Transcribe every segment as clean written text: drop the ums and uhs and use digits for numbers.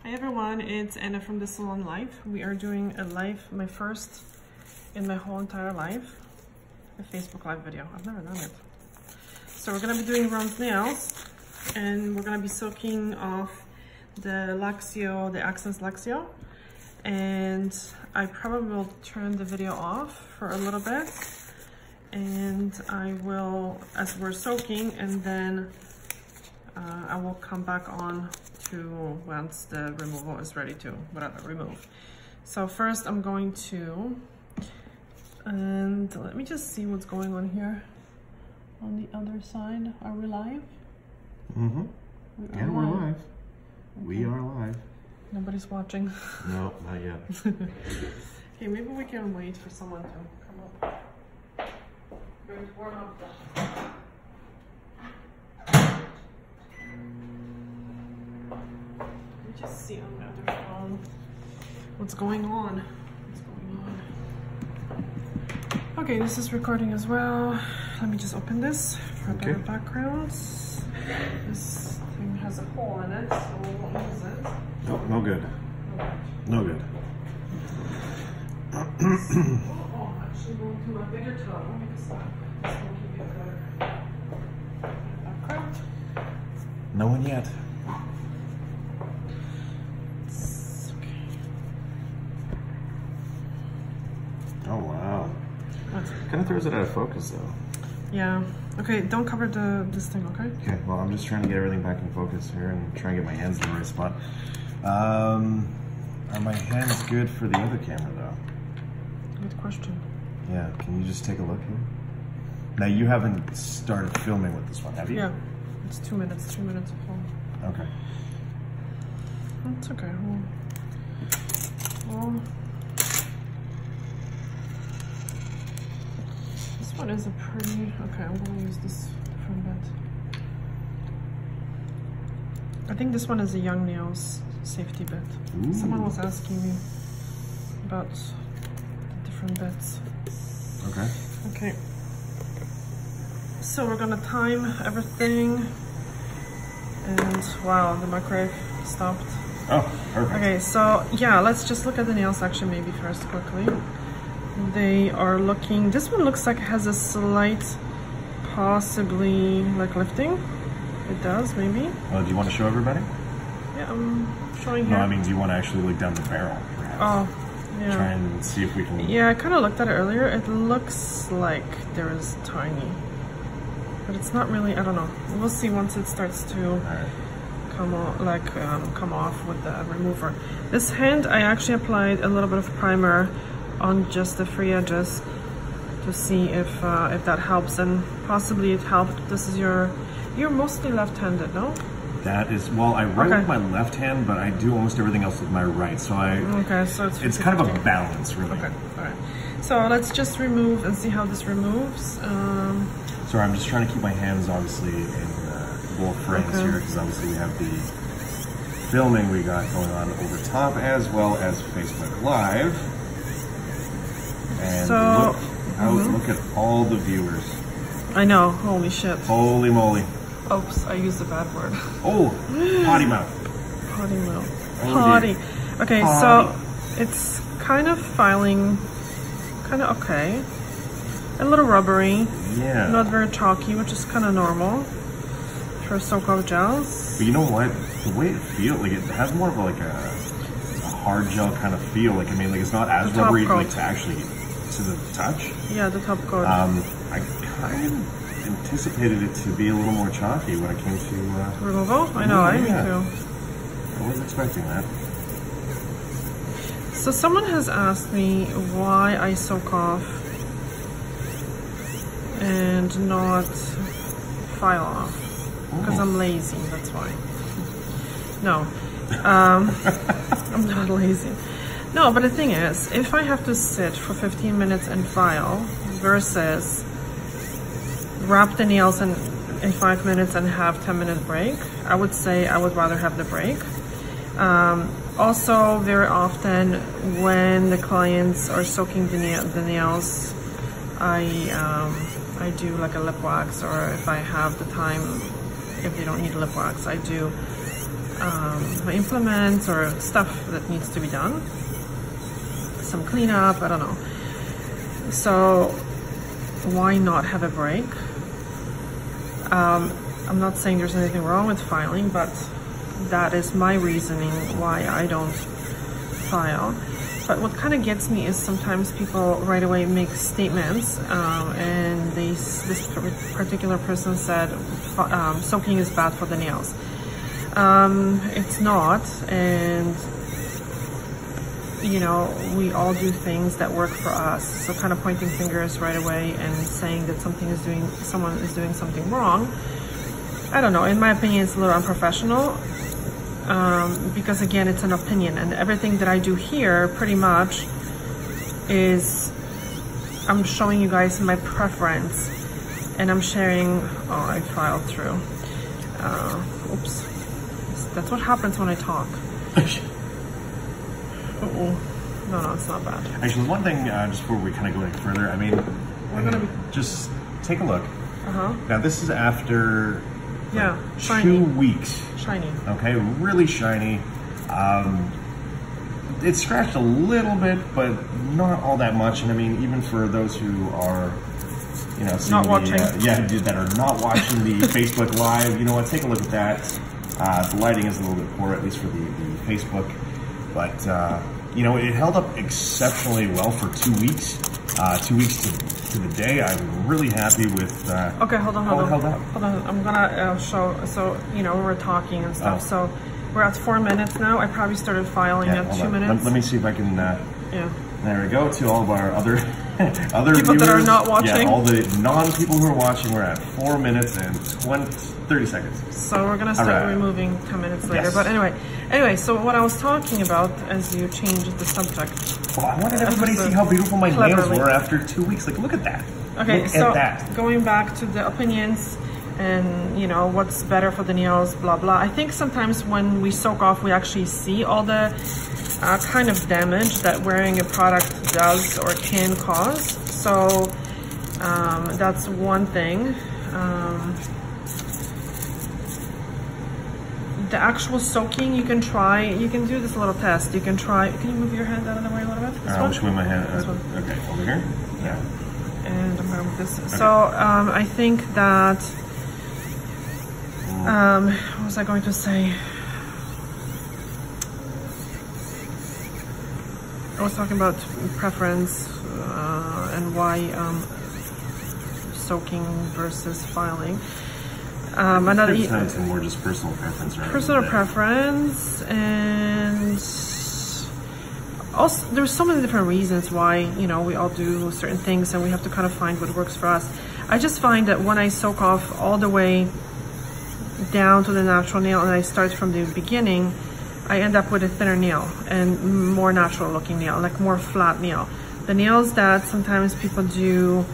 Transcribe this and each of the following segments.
Hi everyone, it's Anna from the Salon Live. We are doing a live, my first in my whole entire life, a Facebook Live video. I've never done it. So we're gonna be doing round nails and we're gonna be soaking off the Luxio, the Akzentz LUXIO. And I probably will turn the video off for a little bit. And I will, as we're soaking, and then I will come back on to once the removal is ready to remove. So first I'm going to, and let me just see what's going on here on the other side. Are we live? Mm-hmm. Yeah, we're live. Okay. We are live. Nobody's watching. No, not yet. Okay, maybe we can wait for someone to come up. Going to warm up the just see on the other phone what's going on. Okay, this is recording as well. Let me just open this for a better background. This thing has a hole in it, so we won't use it. Nope, no good. No good. Actually going to a bigger tub because this will give you a better background. No one yet. Oh wow. Kind of throws it out of focus though. Yeah. Okay, don't cover this thing, okay? Okay, well I'm just trying to get everything back in focus here and try and get my hands in the right spot. Are my hands good for the other camera though? Good question. Yeah, can you just take a look here? Now you haven't started filming with this one, have you? Yeah, it's 2 minutes, 2 minutes of film. Okay. It's okay. Well, this one is a pretty, okay, I'm gonna use this different bit. I think this one is a young nails safety bit. Ooh. Someone was asking me about the different bits. Okay. Okay. So we're gonna time everything. And wow, the microwave stopped. Oh, perfect. Okay, so yeah, let's just look at the nail section maybe first quickly. They are looking, this one looks like it has a slight, possibly like lifting. It does, maybe. Oh, do you want to show everybody? Yeah, I'm showing here. No, I mean, do you want to actually look down the barrel, perhaps? Oh, yeah. Try and see if we can... Yeah, I kind of looked at it earlier. It looks like there is tiny. But it's not really, I don't know. We'll see once it starts to come off with the remover. This hand, I actually applied a little bit of primer on just the free edges to see if that helps, and possibly it helped. This is you're mostly left-handed, no? That is, well, I write with my left hand, but I do almost everything else with my right, so so it's kind of a balance, really. Okay, all right. So let's just remove and see how this removes. Sorry, I'm just trying to keep my hands obviously in both frames here, because obviously we have the filming we got going on over top as well as Facebook Live. And look at all the viewers. I know, holy shit. Holy moly. Oops, I used a bad word. Oh, potty mouth. Potty mouth. Oh, potty. Dear. Okay, potty. So it's kind of filing, kind of okay. A little rubbery. Yeah. Not very chalky, which is kind of normal for soak-off gels. But you know what? The way it feels, like it has more of like a hard gel kind of feel. Like, I mean, like it's not as rubbery like to actually to the touch. Yeah, the top coat. I kind of anticipated it to be a little more chalky when it came to removal. I know, me too. I wasn't expecting that. So someone has asked me why I soak off and not file off. Because I'm lazy, that's why. No, I'm not lazy. No, but the thing is, if I have to sit for 15 minutes and file versus wrap the nails in 5 minutes and have 10-minute break, I would say I would rather have the break. Also, very often when the clients are soaking the nails, I do like a lip wax, or if I have the time, if they don't need lip wax, I do my implements or stuff that needs to be done. Some cleanup, I don't know. So why not have a break? I'm not saying there's anything wrong with filing, but that is my reasoning why I don't file. But what kind of gets me is sometimes people right away make statements, and this particular person said soaking is bad for the nails. It's not, and you know, we all do things that work for us. So kind of pointing fingers right away and saying that someone is doing something wrong, I don't know, in my opinion it's a little unprofessional, because again, it's an opinion, and everything that I do here pretty much is I'm showing you guys my preference, and I'm sharing. Oh, I filed through. Oops, that's what happens when I talk. Uh-oh. No, it's not bad. Actually, one thing, just before we kind of go any further, I mean, we're gonna be... just take a look. Uh-huh. Now, this is after shiny. 2 weeks. Shiny. Okay, really shiny. It's scratched a little bit, but not all that much. And I mean, even for those who are, you know, not watching. That are not watching the Facebook Live, you know what? Take a look at that. The lighting is a little bit poor, at least for the Facebook. But, you know, it held up exceptionally well for 2 weeks. 2 weeks to the day. I'm really happy with okay, hold on. Held up. Hold on. I'm gonna show, so, you know, we're talking and stuff. So we're at 4 minutes now. I probably started filing at 2 minutes. Let me see if I can, yeah. There we go, to all of our other people viewers that are not watching. Yeah, all the non-people who are watching, we're at 4 minutes and 30 seconds. So we're gonna start removing 10 minutes later. Yes. But anyway, so what I was talking about as you changed the subject. Well, I wanted everybody to see how beautiful my nails were after 2 weeks. Like, look at that. Okay, look so at that. Going back to the opinions and, you know, what's better for the nails, blah, blah. I think sometimes when we soak off, we actually see all the kind of damage that wearing a product does or can cause. So that's one thing. The actual soaking, you can do this little test. You can try, can you move your hand out of the way a little bit? Which way my hand? This one. Okay, over here? Yeah. And I'm going to move this. Okay. So I think that, what was I going to say? I was talking about preference and why soaking versus filing. Another it's more just personal preference, right? Personal preference, and also there's so many different reasons why, you know, we all do certain things, and we have to kind of find what works for us. I just find that when I soak off all the way down to the natural nail and I start from the beginning, I end up with a thinner nail and more natural looking nail, like more flat nail. The nails that sometimes people do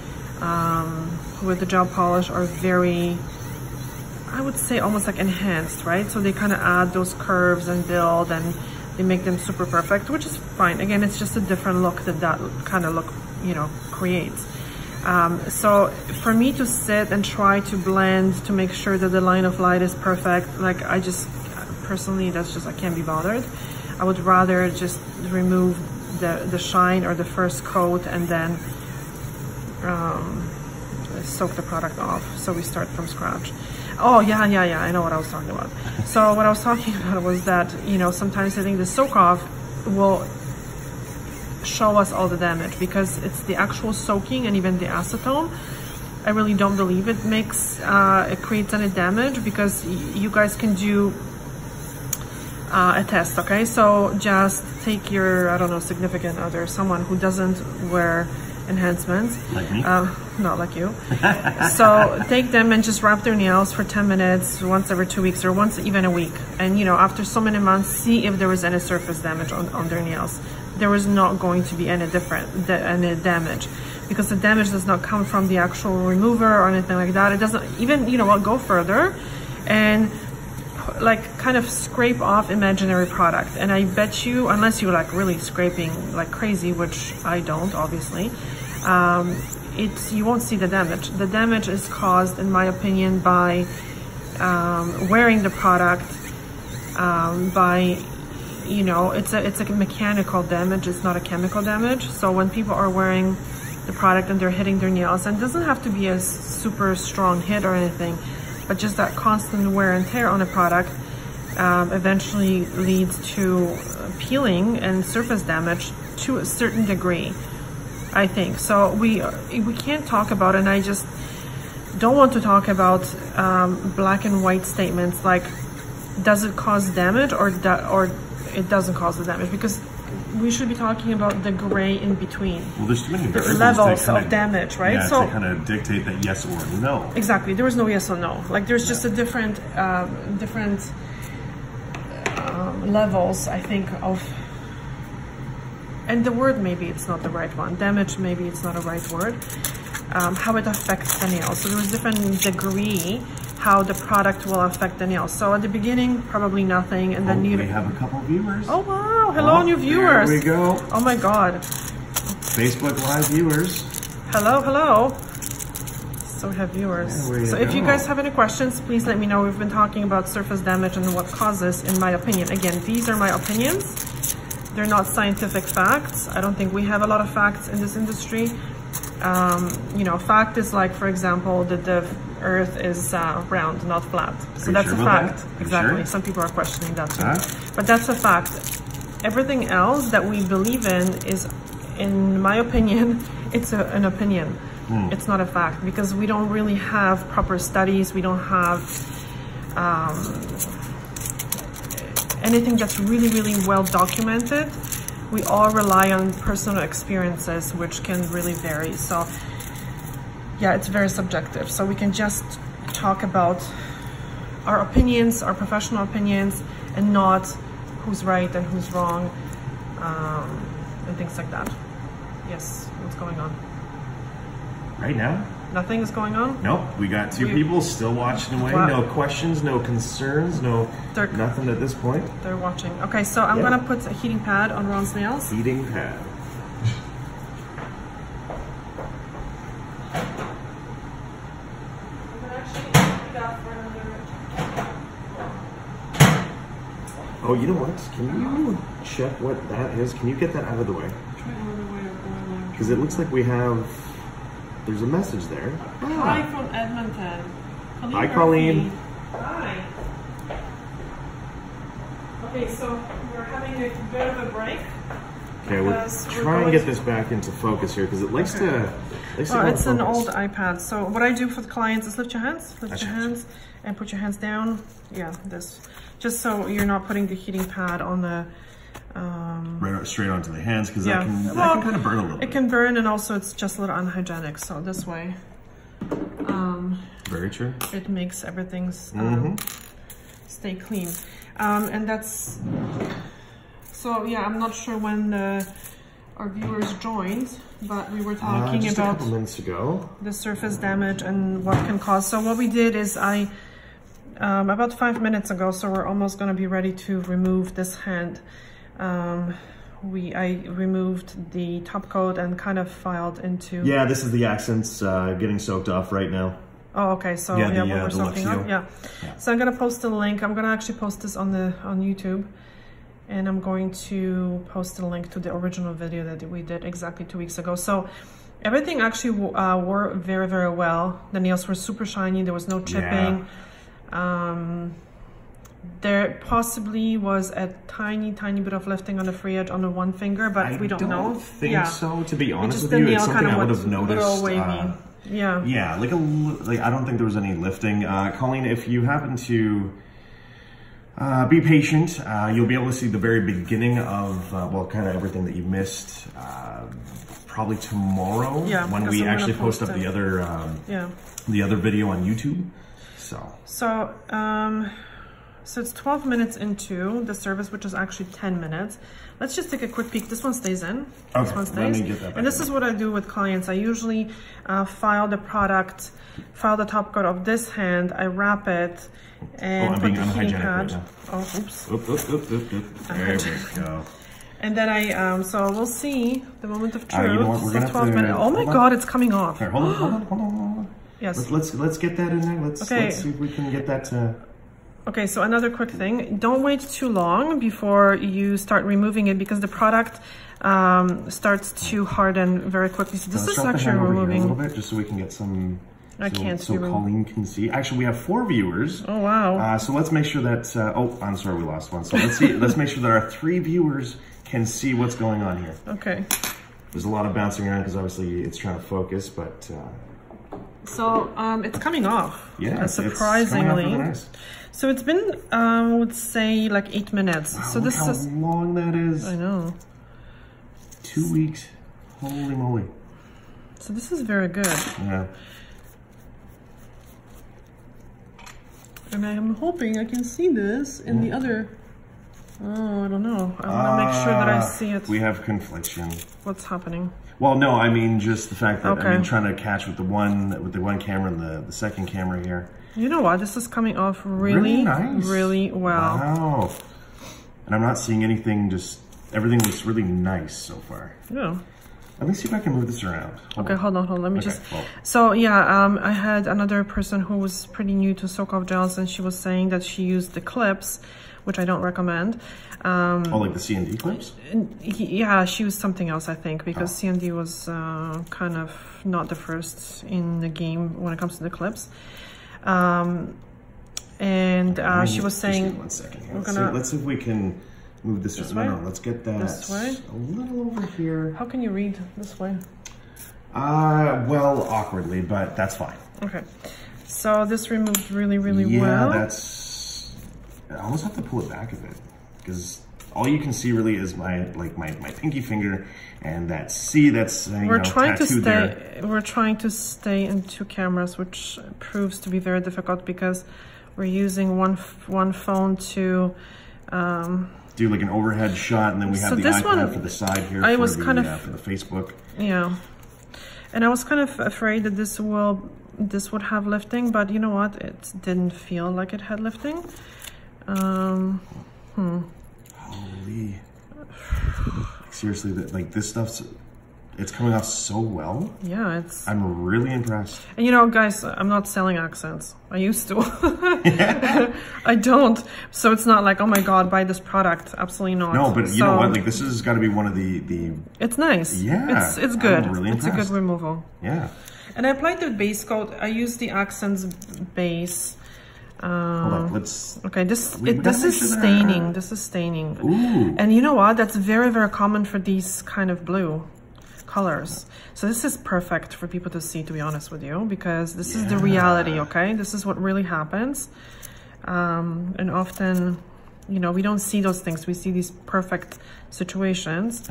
with the gel polish are very, I would say, almost like enhanced, right? So they kind of add those curves and build, and they make them super perfect, which is fine. Again, it's just a different look that kind of look, you know, creates. So for me to sit and try to blend to make sure that the line of light is perfect, like I just, personally, that's just, I can't be bothered. I would rather just remove the shine or the first coat and then soak the product off. So we start from scratch. Oh, yeah, I know what I was talking about. So what I was talking about was that, you know, sometimes I think the soak off will show us all the damage because it's the actual soaking and even the acetone. I really don't believe it creates any damage, because you guys can do a test, okay? So just take your, I don't know, significant other, someone who doesn't wear enhancements. Like me? Not like you. So take them and just wrap their nails for 10 minutes once every 2 weeks, or once even a week. And, you know, after so many months, see if there was any surface damage on their nails. There was not going to be any damage, because the damage does not come from the actual remover or anything like that. It doesn't even, you know what, go further and like kind of scrape off imaginary product. And I bet you, unless you're like really scraping like crazy, which I don't, obviously, you won't see the damage. The damage is caused, in my opinion, by wearing the product by, you know, it's a mechanical damage, it's not a chemical damage. So when people are wearing the product and they're hitting their nails, and it doesn't have to be a super strong hit or anything, but just that constant wear and tear on a product eventually leads to peeling and surface damage to a certain degree, I think. So we can't talk about it, and I just don't want to talk about black and white statements like, does it cause damage or it doesn't cause the damage, because we should be talking about the gray in between. Well, there's too many levels of damage, right? Yeah, so to kind of dictate that yes or no. Exactly. There is no yes or no. Like, there's just a different levels, I think, of, and the word, maybe it's not the right one. Damage, maybe it's not a right word. How it affects the nail. So there's different degree how the product will affect the nail. So at the beginning, probably nothing, and then we have a couple viewers. Oh wow! Hello, new viewers. There we go. Oh my God. Facebook Live viewers. Hello, hello. So we have viewers. So if you guys have any questions, please let me know. We've been talking about surface damage and what causes, in my opinion. Again, these are my opinions. They're not scientific facts. I don't think we have a lot of facts in this industry. You know, fact is like, for example, that the Earth is round, not flat. So that's a fact. Exactly. Sure? Some people are questioning that too. But that's a fact. Everything else that we believe in is, in my opinion, it's an opinion. It's not a fact, because we don't really have proper studies. We don't have anything that's really, really well documented. We all rely on personal experiences, which can really vary. So yeah, it's very subjective. So we can just talk about our opinions, our professional opinions, and not who's right and who's wrong, and things like that. Yes, what's going on? Right now? Nothing is going on? Nope, we got two people still watching away. Wow. No questions, no concerns, nothing at this point. They're watching. Okay, so I'm gonna put a heating pad on Ron's nails. Heating pad. Oh, you know what? Can you check what that is? Can you get that out of the way? Because it looks like we have... There's a message there. Hi from Edmonton. Hi, Colleen. Hi. Okay, so we're having a bit of a break. Okay, we're trying to get this back into focus here, because it likes to... Oh, it's an old iPad. So what I do for the clients is lift your hands, and put your hands down. Yeah, this. Just so you're not putting the heating pad on the... right straight onto the hands, because that can kind of burn a little bit. It can burn, and also it's just a little unhygienic. So this way, very true. It makes everything stay clean, and that's. So yeah, I'm not sure when our viewers joined, but we were talking just about a couple minutes ago the surface damage and what can cause. So what we did is about 5 minutes ago. So we're almost going to be ready to remove this hand. I removed the top coat and kind of filed into... Yeah, this is the Akzentz getting soaked off right now. Oh, okay. So yeah, what we're soaking up. Yeah. So I'm gonna post a link. I'm gonna actually post this on YouTube, and I'm going to post a link to the original video that we did exactly 2 weeks ago. So everything actually worked very, very well. The nails were super shiny. There was no chipping. Yeah. There possibly was a tiny bit of lifting on the free edge on the one finger, but we don't know. I don't think so, to be honest with you. It's something I would have noticed. Yeah, like I don't think there was any lifting. Colleen, if you happen to be patient, you'll be able to see the very beginning of, well, kind of everything that you missed probably tomorrow when we actually post up the other video on YouTube. So it's 12 minutes into the service, which is actually 10 minutes. Let's just take a quick peek. This one stays in. Okay, this one stays. Let me get that back. And this is what I do with clients. I usually file the top coat of this hand. I wrap it and put the heating pad. Right, oh, oops. There we go. And then so we'll see the moment of truth. You know what? We're gonna 12 minutes. Oh my God, it's coming off. Here, hold on. Yes. Let's get that in there. Let's see if we can get that to... Okay, so another quick thing. Don't wait too long before you start removing it because the product starts to harden very quickly. So this is actually removing a little bit just so we can get some. I can't see. So Colleen can see. Actually, we have 4 viewers. Oh wow! So let's make sure that. Oh, I'm sorry, we lost one. So let's see. Let's make sure that our 3 viewers can see what's going on here. Okay. There's a lot of bouncing around because obviously it's trying to focus, but. So it's coming off. Yeah, surprisingly. It's coming off really nice. So it's been, I would say, like 8 minutes. Wow, so this is how long that is. I know. 2 weeks. Holy moly. So this is very good. Yeah. And I'm hoping I can see this in the other. Oh, I don't know. I want to make sure that I see it. We have confliction. What's happening? Well, no, I mean just the fact that Okay. I'm trying to catch with the one camera and the second camera here. You know what? This is coming off really nice. Really well. Wow. And I'm not seeing anything. Just everything looks really nice so far. Yeah. Let me see if I can move this around. Hold on. Let me just. Well. So yeah, I had another person who was pretty new to soak off gels, and she was saying that she used the clips, which I don't recommend. Oh, like the C&D clips? Yeah, she used something else, I think, because C&D was kind of not the first in the game when it comes to the clips. She was saying, one second here. Let's see if we can move this way. No, let's get that this way. A little over here. How can you read this way? Well, awkwardly, but that's fine. Okay. So this removed really well. Yeah, that's. I almost have to pull it back a bit because all you can see really is my pinky finger and that C that's tattooed there. We're trying to stay in 2 cameras, which proves to be very difficult because we're using one phone to do like an overhead shot, and then we have the iPad for the side here for the Facebook. Yeah, and I was kind of afraid that this would have lifting, but you know what? It didn't feel like it had lifting. Holy. Seriously, like this stuff's, it's coming off so well. Yeah, I'm really impressed. And you know, guys, I'm not selling Akzentz. I used to. I don't. So it's not like, oh my God, buy this product. Absolutely not. No, but you know what? Like this has got to be one of the. It's nice. Yeah. It's good. I'm really impressed. It's a good removal. Yeah. And I applied the base coat. I used the Akzentz base. Hold on, let's. Okay, this is staining. This is staining. Ooh. And you know what? That's very common for these kind of blue colors. So this is perfect for people to see, to be honest with you, because this is the reality. Okay, this is what really happens. And often, you know, we don't see those things. We see these perfect situations,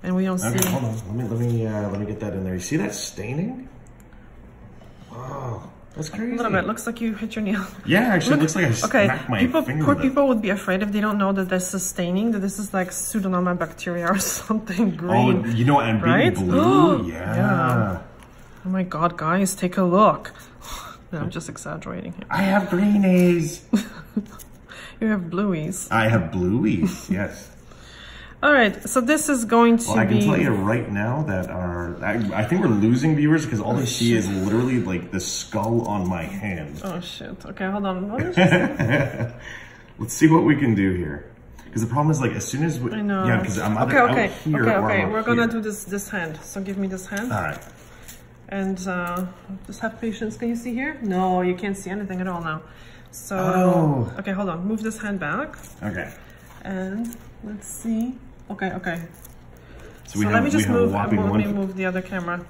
and we don't see. Hold on. Let me get that in there. You see that staining? Wow. That's crazy. A little bit. Looks like you hit your nail. Yeah, actually, it looks like I smacked my finger. Poor people would be afraid if they don't know that this is staining, that this is like Pseudomonas bacteria or something green. Oh, you know, and right? being blue, yeah. Oh my God, guys, take a look. No, I'm just exaggerating here. I have greenies. You have blueies. I have blueies, yes. All right, so this is going to be... Well, I can tell you right now that I think we're losing viewers because all they see is literally like the skull on my hand. Oh shit, okay, hold on. Let's see what we can do here. Because the problem is, like, as soon as we... I know. Yeah, because I'm either out here or I'm we're out gonna here. do this hand. So give me this hand. All right. And just have patience. Can you see here? No, you can't see anything at all now. So, okay, hold on. Move this hand back. Okay. And let's see. Okay. So let me just move the other camera.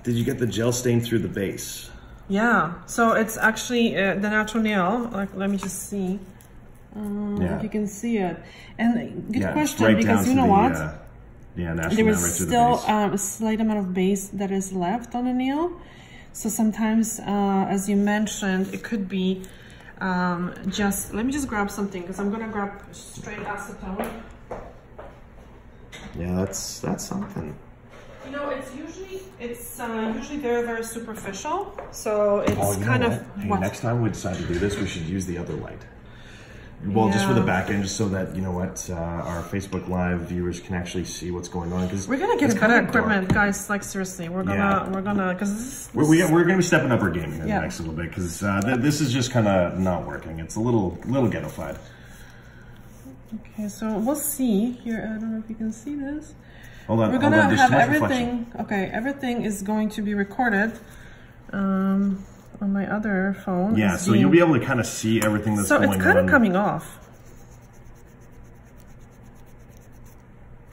Did you get the gel stain through the base? Yeah. So it's actually the natural nail. Like, let me just see. If you can see it. And good question, right because you know what? There is still a slight amount of base that is left on the nail. So sometimes, as you mentioned, it could be just, let me just grab something because I'm gonna grab straight acetone. Yeah, that's something. You know, it's usually very superficial. So it's kind of Hey, next time we decide to do this, we should use the other light. Well, just for the back end, just so that, you know what, our Facebook Live viewers can actually see what's going on. Because we're gonna get better equipment, guys. Like seriously, we're gonna, because we're gonna be stepping up our game in the next little bit, because this is just kind of not working. It's a little ghettofied. Okay, so we'll see here. I don't know if you can see this. Hold on, we're gonna have everything. Okay, everything is going to be recorded. On my other phone. Yeah, so you'll be able to kind of see everything that's going on. So it's kind of coming off.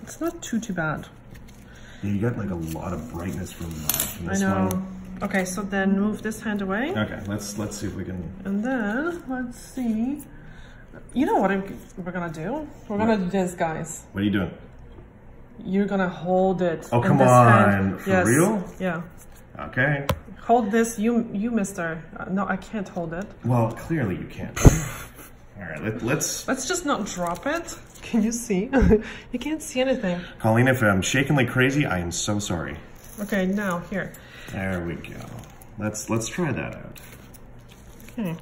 It's not too bad. Yeah, you got like a lot of brightness from this one. Okay, so then move this hand away. Okay, let's see if we can. And then let's see. You know what we're gonna do? We're gonna do this, guys. What are you doing? You're gonna hold it. Oh, come on! For real? Yeah. Okay. Hold this, you mister. No, I can't hold it. Well, clearly you can't. All right, let's just not drop it. Can you see? You can't see anything. Colleen, if I'm shaking like crazy, I am so sorry. Okay, now here. There we go. Let's try that out. Okay,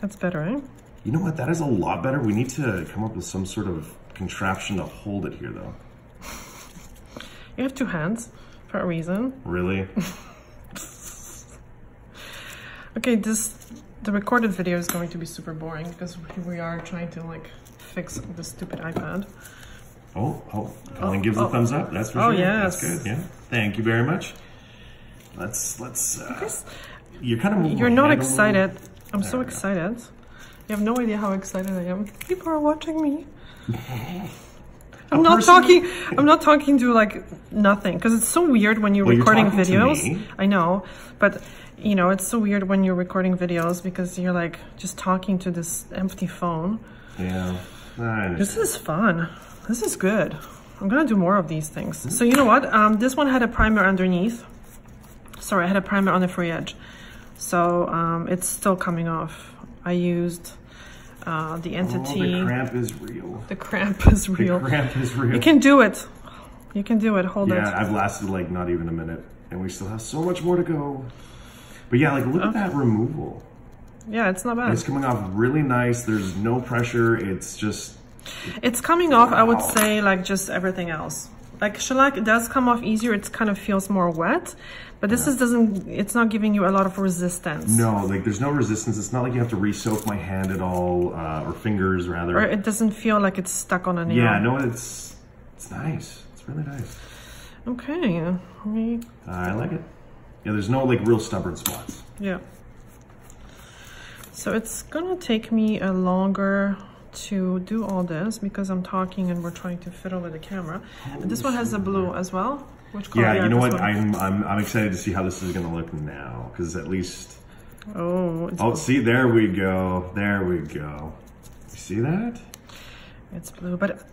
that's better, right? You know what? That is a lot better. We need to come up with some sort of contraption to hold it here, though. You have two hands for a reason. Really? Okay, the recorded video is going to be super boring because we are trying to like fix the stupid iPad. Colleen gives a thumbs up. That's for sure. Oh yes, that's good. Yeah, thank you very much. Let's. You're kind of. You're not excited. I'm so excited. You have no idea how excited I am. People are watching me. I'm not talking to like nothing, because it's so weird when you're recording videos. I know, but you know, it's so weird when you're recording videos because you're like just talking to this empty phone. Yeah. This is fun. This is good. I'm gonna do more of these things. So you know what? This one had a primer underneath. Sorry, I had a primer on the free edge. So it's still coming off. I used the Entity. Oh, the cramp is real. The cramp is real. The cramp is real. You can do it. You can do it. Hold it. Yeah, I've lasted like not even a minute, and we still have so much more to go. But yeah, like look at that removal. Yeah, it's not bad. It's coming off really nice. There's no pressure. It's just... It's coming off, I would say, like just everything else. Like shellac, it does come off easier. It kind of feels more wet. But this it's not giving you a lot of resistance. No, like there's no resistance. It's not like you have to re-soak my hand at all, or fingers rather. Or it doesn't feel like it's stuck on a nail. Yeah, no, it's nice. It's really nice. Okay. I like it. Yeah, there's no like real stubborn spots. Yeah. So it's gonna take me a longer to do all this because I'm talking and we're trying to fiddle with the camera. And this one has a blue as well. Which color? Yeah, you know what? I'm excited to see how this is gonna look now, because at least. Oh, see, there we go. There we go. You see that? It's blue, but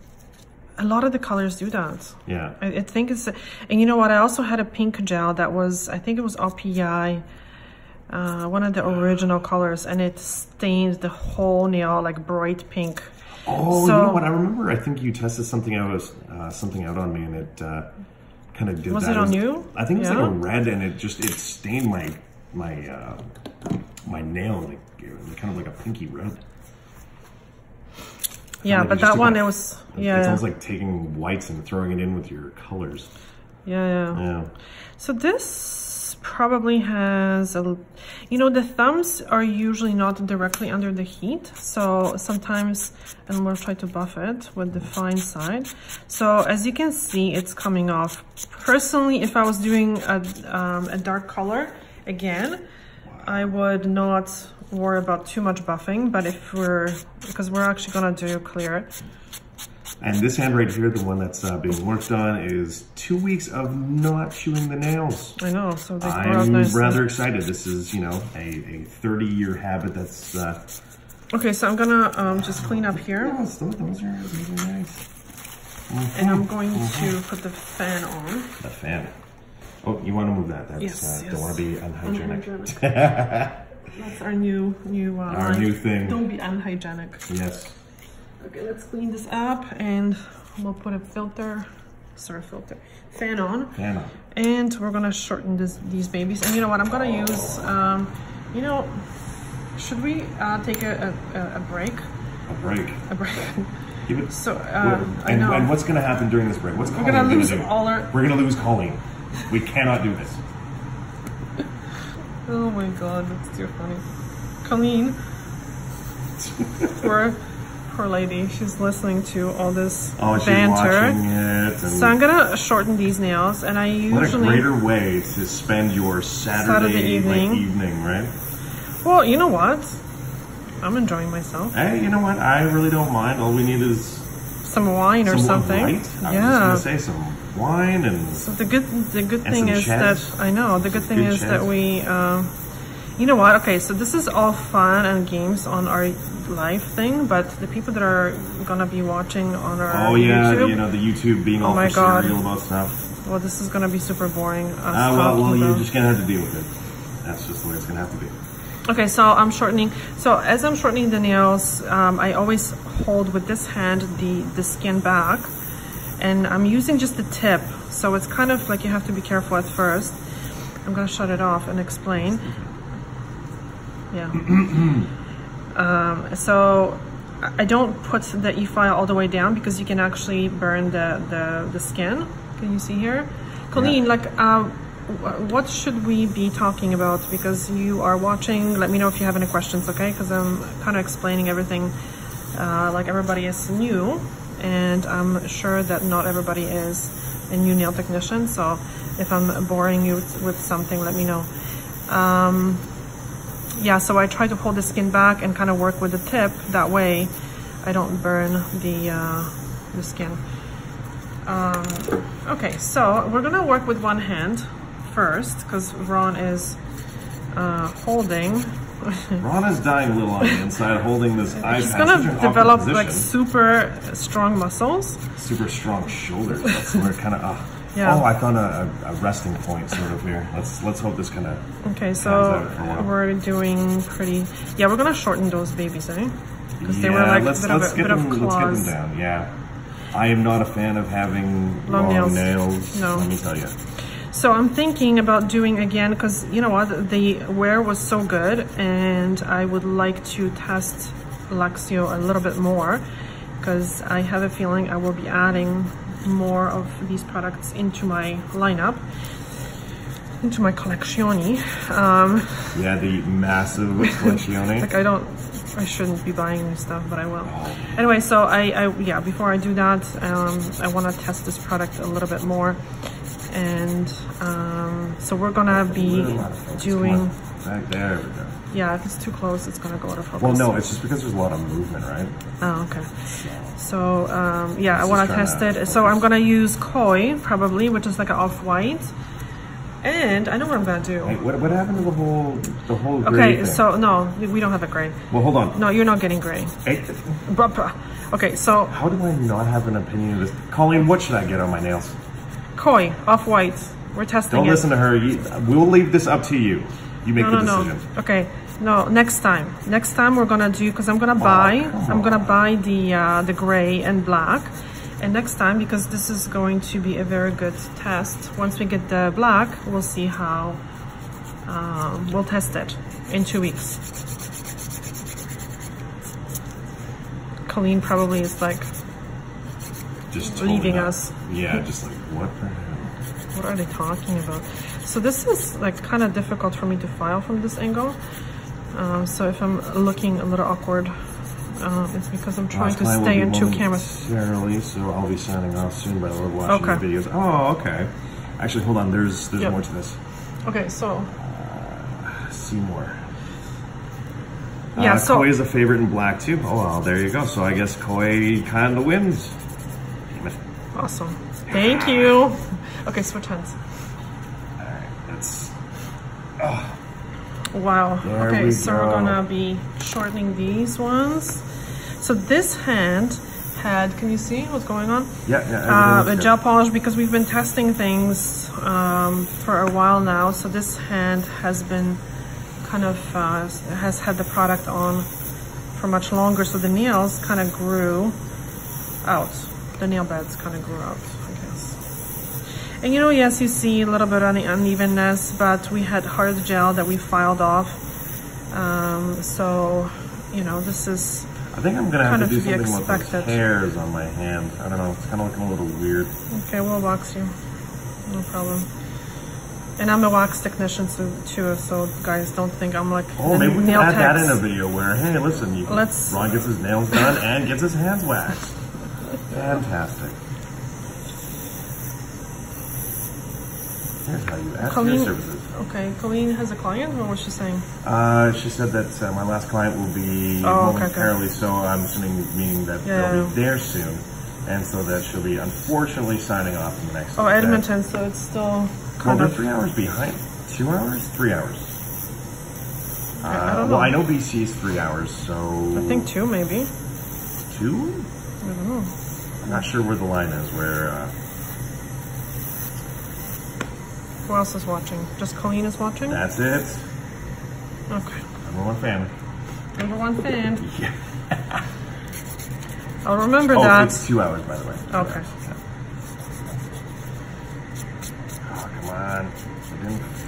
a lot of the colors do that. Yeah. I think it's, and you know what? I also had a pink gel that was, I think it was RPI, one of the original colors, and it stained the whole nail like bright pink. Oh, so, you know what? I remember. I think you tested something out on me, and it kind of did. Was it on you? I think it was like a red, and it stained my nail like kind of like a pinky red. Yeah, but that one, it was, yeah. It sounds like taking whites and throwing it in with your colors. Yeah. So this probably has a, you know, the thumbs are usually not directly under the heat. So sometimes, and we'll try to buff it with the fine side. So as you can see, it's coming off. Personally, if I was doing a dark color, again, I would not worry about too much buffing, but because we're actually gonna do clear. And this hand right here, the one that's being worked on, is 2 weeks of not chewing the nails. I know, so they I'm rather excited. This is, you know, a 30-year habit that's... Okay, so I'm gonna just clean up here. Yeah, those are nice. And I'm going to put the fan on. The fan. Oh, you want to move that? That's, yes. Don't want to be unhygienic. That's our new new thing. Don't be unhygienic. Yes. Okay, let's clean this up, and we'll put a fan on. And we're gonna shorten these babies. And you know what? I'm gonna use, you know, should we take a break? A break. A break. So, I know. And what's going to happen during this break? What's Colleen going to lose do? All our... We're going to lose Colleen. We cannot do this. Oh my god, that's too funny. Colleen, poor lady, she's listening to all this banter. She's watching it. So I'm gonna shorten these nails, and I usually... What a greater way to spend your Saturday evening, right? Well, you know what? I'm enjoying myself. Hey, you know what? I really don't mind. All we need is some wine or something. Right? I was just gonna say some wine and. So the good thing is that I know the good thing is that we, you know what? Okay, so this is all fun and games on our live thing, but the people that are gonna be watching on our YouTube, you know, the YouTube being all serial about stuff. Well, this is gonna be super boring. Well, you're just gonna have to deal with it. That's just the way it's gonna have to be. Okay, so I'm shortening. So as I'm shortening the nails, I always hold with this hand the skin back, and I'm using just the tip. So it's kind of like you have to be careful at first. I'm gonna shut it off and explain. Yeah. So I don't put the Efile all the way down because you can actually burn the skin. Can you see here? Colleen, like, what should we be talking about? Because you are watching, let me know if you have any questions, okay? Because I'm kind of explaining everything like everybody is new, and I'm sure that not everybody is a new nail technician, so if I'm boring you with something, let me know. Yeah, so I try to hold the skin back and kind of work with the tip, that way I don't burn the skin. Okay, so we're gonna work with one hand first, because Ron is holding. Ron is dying a little on the inside, holding this iPad. She's gonna develop like super strong muscles. Super strong shoulders. That's where it kind of. Yeah. Oh, I found a resting point sort of here. Let's hope this kind of. Okay, so we're doing pretty. Yeah, we're gonna shorten those babies, eh? Because they were like a bit of claws. Let's get them down. Yeah, I am not a fan of having long nails. No. Let me tell you. So I'm thinking about doing again, because you know what, the wear was so good, and I would like to test LUXIO a little bit more, because I have a feeling I will be adding more of these products into my lineup, into my collezione. Yeah, the massive collezione. Like I shouldn't be buying new stuff, but I will. Anyway, so yeah, before I do that, I want to test this product a little bit more. And so we're gonna be doing back there. We go. Yeah, if it's too close, it's gonna go out of focus. Well, no, it's just because there's a lot of movement, right? Oh, okay. So yeah, I want to test it. So I'm gonna use Koi probably, which is like an off-white. And I know what I'm gonna do. Hey, what happened to the whole gray Okay, thing? so no, we don't have a gray. Well, hold on. No, you're not getting gray. Hey. Okay, so how do I not have an opinion of this? Colleen, what should I get on my nails? Koi, off-white. We're testing it. Don't listen to her. We'll leave this up to you. You make the decision. No. Okay. No, next time. Next time we're gonna do, because I'm gonna buy the gray and black. And next time, because this is going to be a very good test, once we get the black, we'll see how, we'll test it in 2 weeks. Colleen probably is like just leaving us. Yeah, just like, what the hell? What are they talking about? So this is like kind of difficult for me to file from this angle. So if I'm looking a little awkward, it's because I'm trying to stay in 2 cameras. So I'll be signing off soon, but I love watching the videos. Oh, okay. Actually, hold on. There's more to this. Okay, so see more. Yeah, so Koi is a favorite in black too. Oh well, there you go. So I guess Koi kind of wins. Damn it. Awesome. Thank you. Okay, switch hands. All right, that's. Wow. Okay, so we're gonna be shortening these ones. So this hand had, can you see what's going on? Yeah. A gel polish, because we've been testing things for a while now. So this hand has been kind of, has had the product on for much longer. So the nails kind of grew out. The nail beds kind of grew out, I guess. And you know, yes, you see a little bit of the unevenness, but we had hard gel that we filed off. So, you know, this is I think I'm gonna have to do Kind of something with those hairs on my hand. I don't know, it's kind of looking a little weird. Okay, we'll wax you. No problem. And I'm a wax technician too, so guys, don't think I'm like maybe we can add that in a techs. video where, hey, listen, Ron gets his nails done and gets his hands waxed. Fantastic. Here's how you ask your services. Okay, Colleen has a client, or what's she saying? She said that my last client will be okay. momentarily, so I'm assuming meaning that they'll be there soon. And so that she'll be unfortunately signing off in the next Edmonton, so it's still well, they're 3 hours behind. 2 hours? 3 hours. I don't know. Well, I know BC is 3 hours, so... I think 2, maybe. 2? I don't know. I'm not sure where the line is, where... Who else is watching? Just Colleen is watching? That's it. Okay. #1 fan. #1 fan. Yeah. I'll remember that. Oh, it's 2 hours, by the way. Okay. Oh, come on.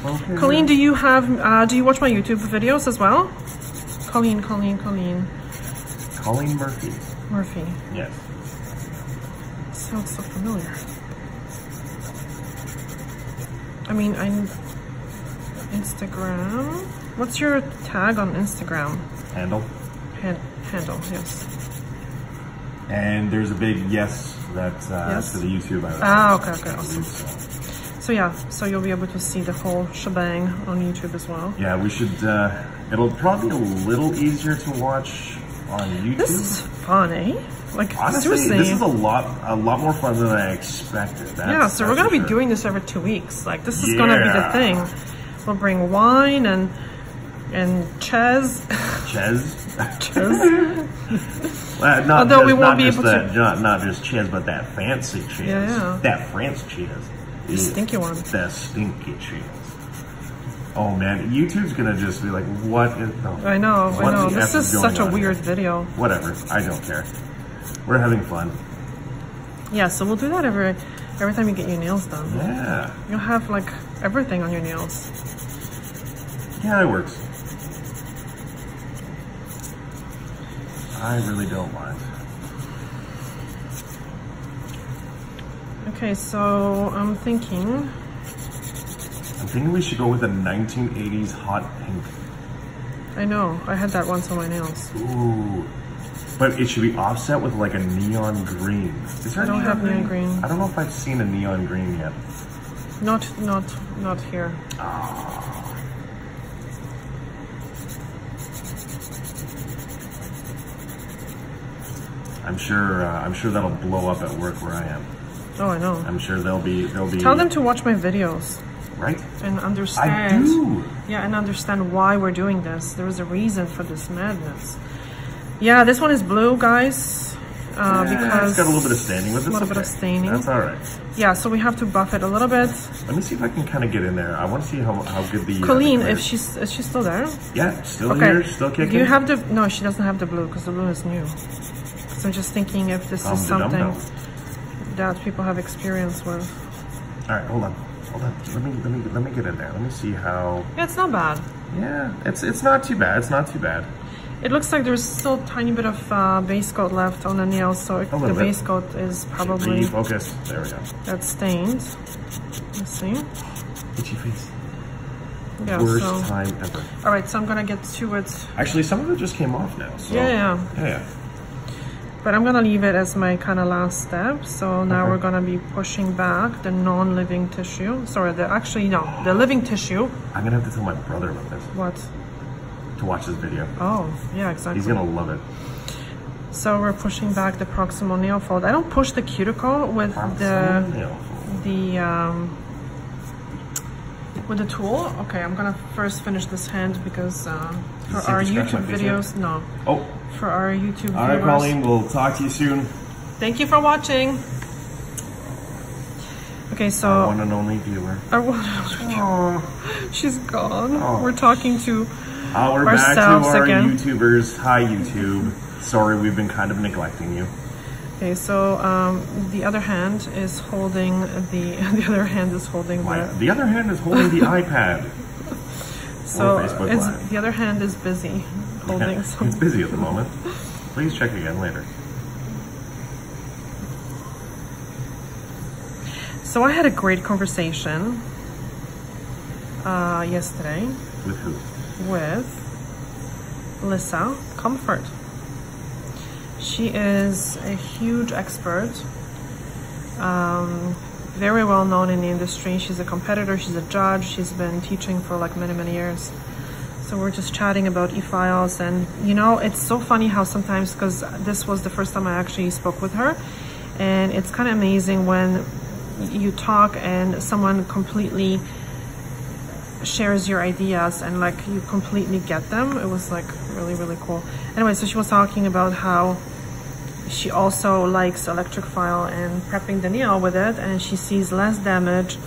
Okay. Colleen, do you watch my YouTube videos as well? Colleen. Colleen Murphy. Murphy. Yes. Sounds so familiar. I mean, Instagram. What's your tag on Instagram? Handle. Handle, yes. And there's a big yes that's to the YouTube. Okay, awesome. So yeah, so you'll be able to see the whole shebang on YouTube as well. Yeah, we should, it'll probably be a little easier to watch on YouTube. This is fun, eh? Like, honestly, seriously. this is a lot more fun than I expected. So we're going to be doing this every 2 weeks. Like, this is going to be the thing. We'll bring wine and Ches. Although we won't be able to... Not just Ches, but that fancy Ches. Yeah. That France Ches. The stinky one. The stinky Ches. Oh man, YouTube's gonna just be like, what is... No, I know. This is such a weird video. Whatever, I don't care. We're having fun. Yeah, so we'll do that every time you get your nails done. Yeah. You'll have like everything on your nails. Yeah, it works. I really don't mind. Okay, so I'm thinking we should go with a 1980s hot pink. I know, I had that once on my nails. Ooh. But it should be offset with like a neon green. Is there I don't have neon green. I don't know if I've seen a neon green yet. Not here. Oh. I'm sure that'll blow up at work where I am. Oh, I know. I'm sure they'll be. Tell them to watch my videos. Right. And understand. I do. Yeah, and understand why we're doing this. There is a reason for this madness. Yeah, this one is blue, guys. Because it's got a little bit of staining with it. A little bit of staining. That's all right. Yeah, so we have to buff it a little bit. Let me see if I can kind of get in there. I want to see how good the... Colleen, is she still there? Yeah, still here, still kicking. Do you have the... No, she doesn't have the blue because the blue is new. So I'm just thinking if this is something that people have experience with. All right, hold on. Let me get in there. Let me see how... Yeah, it's not bad. Yeah, it's not too bad. It's not too bad. It looks like there's still a tiny bit of base coat left on the nails, so the base coat is probably... Focus. There we go. That's stained. Let's see. Itchy face. Yeah, Worst time ever. Alright, so I'm gonna get to it. Actually, some of it just came off now. So. Yeah. But I'm gonna leave it as my kind of last step. So now we're gonna be pushing back the non-living tissue. Sorry, the living tissue. I'm gonna have to tell my brother about this. What? To watch this video. Oh, yeah, exactly. He's gonna love it. So we're pushing back the proximal nail fold. I don't push the cuticle with with the tool. Okay, I'm gonna first finish this hand because for our YouTube videos, for our YouTube viewers. All right, Colleen, we'll talk to you soon. Thank you for watching. Okay, so our one and only viewer. She's gone. We're talking to we're ourselves back to our again. YouTubers. Hi, YouTube. Sorry, we've been kind of neglecting you. Okay, so the other hand is holding the other hand is holding the iPad. So the other hand is busy holding some. It's busy at the moment. Please check again later. So I had a great conversation yesterday. With who? With Lisa Comfort. She is a huge expert, very well known in the industry. She's a competitor, she's a judge, she's been teaching for like many years. So we're just chatting about e-files, and you know, it's so funny how sometimes, because this was the first time I actually spoke with her, and it's kind of amazing when you talk and someone completely shares your ideas and like you completely get them. It was like really cool. Anyway, so she was talking about how she also likes electric file and prepping the nail with it, and she sees less damage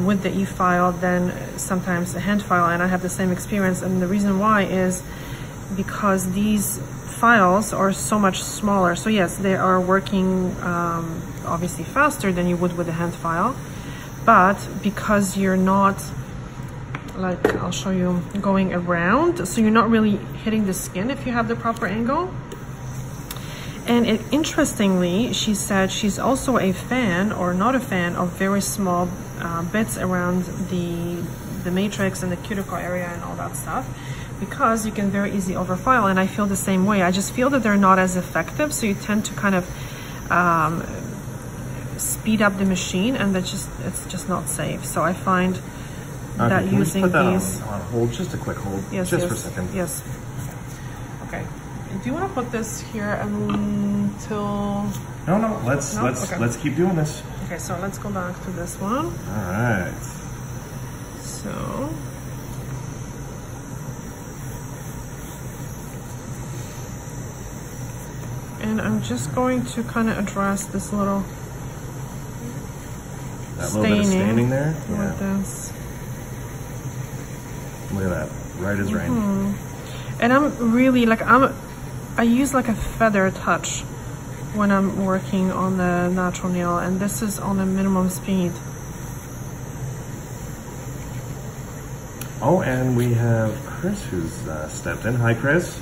with the e-file than sometimes the hand file, and I have the same experience. And the reason why is because these files are so much smaller. So yes, they are working obviously faster than you would with a hand file, but because you're not, like I'll show you, going around, so you're not really hitting the skin if you have the proper angle. And interestingly, she said she's also a fan, or not a fan, of very small bits around the matrix and the cuticle area and all that stuff, because you can very easily overfile, and I feel the same way. I just feel that they're not as effective, so you tend to kind of speed up the machine, and it's just not safe. So I find that using these on hold, just a quick hold, yes, just yes, for a second. Yes. Okay. Do you want to put this here until? No. Let's keep doing this. Okay, so let's go back to this one. All right. So. And I'm just going to kind of address this little little bit of staining there. With this. Look at that, right as rain. And I'm really like I use like a feather touch when I'm working on the natural nail, and this is on a minimum speed. Oh, and we have Chris who's stepped in. Hi, Chris.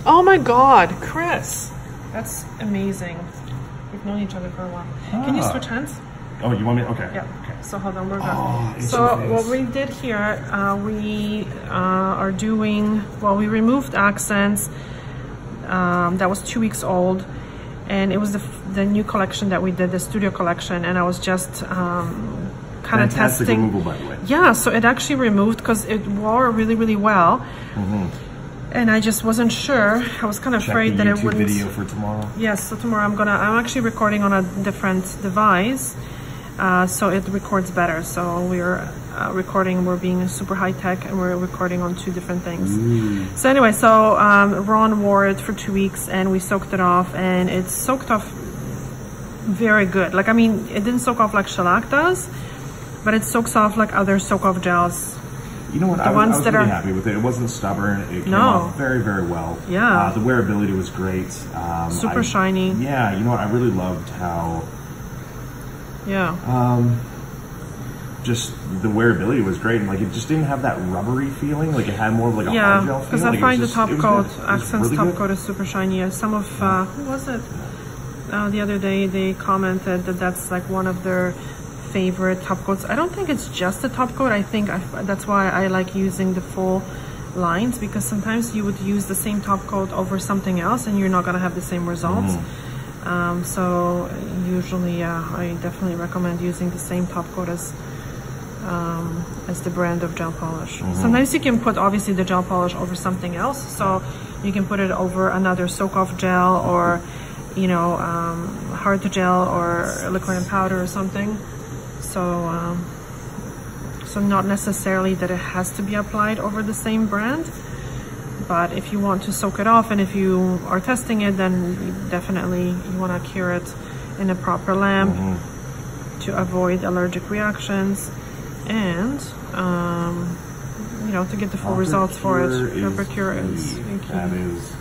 Oh my God, Chris, that's amazing. We've known each other for a while. Can you switch hands? Oh, you want me? Okay. Yeah. Okay. So hold on, we're good. Oh, so what we did here, we are doing, well, we removed Akzentz. That was 2 weeks old, and it was the new collection that we did, the studio collection, and I was just kind of testing. Removal, by the way. Yeah, so it actually removed because it wore really well. And I just wasn't sure. I was kind of afraid that it wouldn't. Video for tomorrow. Yes, so tomorrow I'm actually recording on a different device, so it records better. So we're recording, we're being super high tech, and we're recording on 2 different things. So anyway, so Ron wore it for 2 weeks, and we soaked it off, and it soaked off very good. Like, I mean, it didn't soak off like shellac does, but it soaks off like other soak off gels. You know what, I was really happy with it. It wasn't stubborn. It came off very well. Yeah. The wearability was great. Super shiny. Yeah, you know what, I really loved how... Yeah. Just the wearability was great, and like it just didn't have that rubbery feeling. Like it had more of like a hard gel feeling. Because I find the top coat, Akzentz top coat, is super shiny. Some of, who was it? The other day they commented that that's like one of their favorite top coats. I don't think it's just the top coat. I think that's why I like using the full lines, because sometimes you would use the same top coat over something else and you're not going to have the same results. So usually, I definitely recommend using the same top coat as the brand of gel polish. Sometimes you can put obviously the gel polish over something else, so you can put it over another soak off gel, or you know, hard to gel, or liquid and powder or something. So so not necessarily that it has to be applied over the same brand, but if you want to soak it off and if you are testing it, then definitely you want to cure it in a proper lamp to avoid allergic reactions, and you know, to get the full results for it. Proper cure is key. That is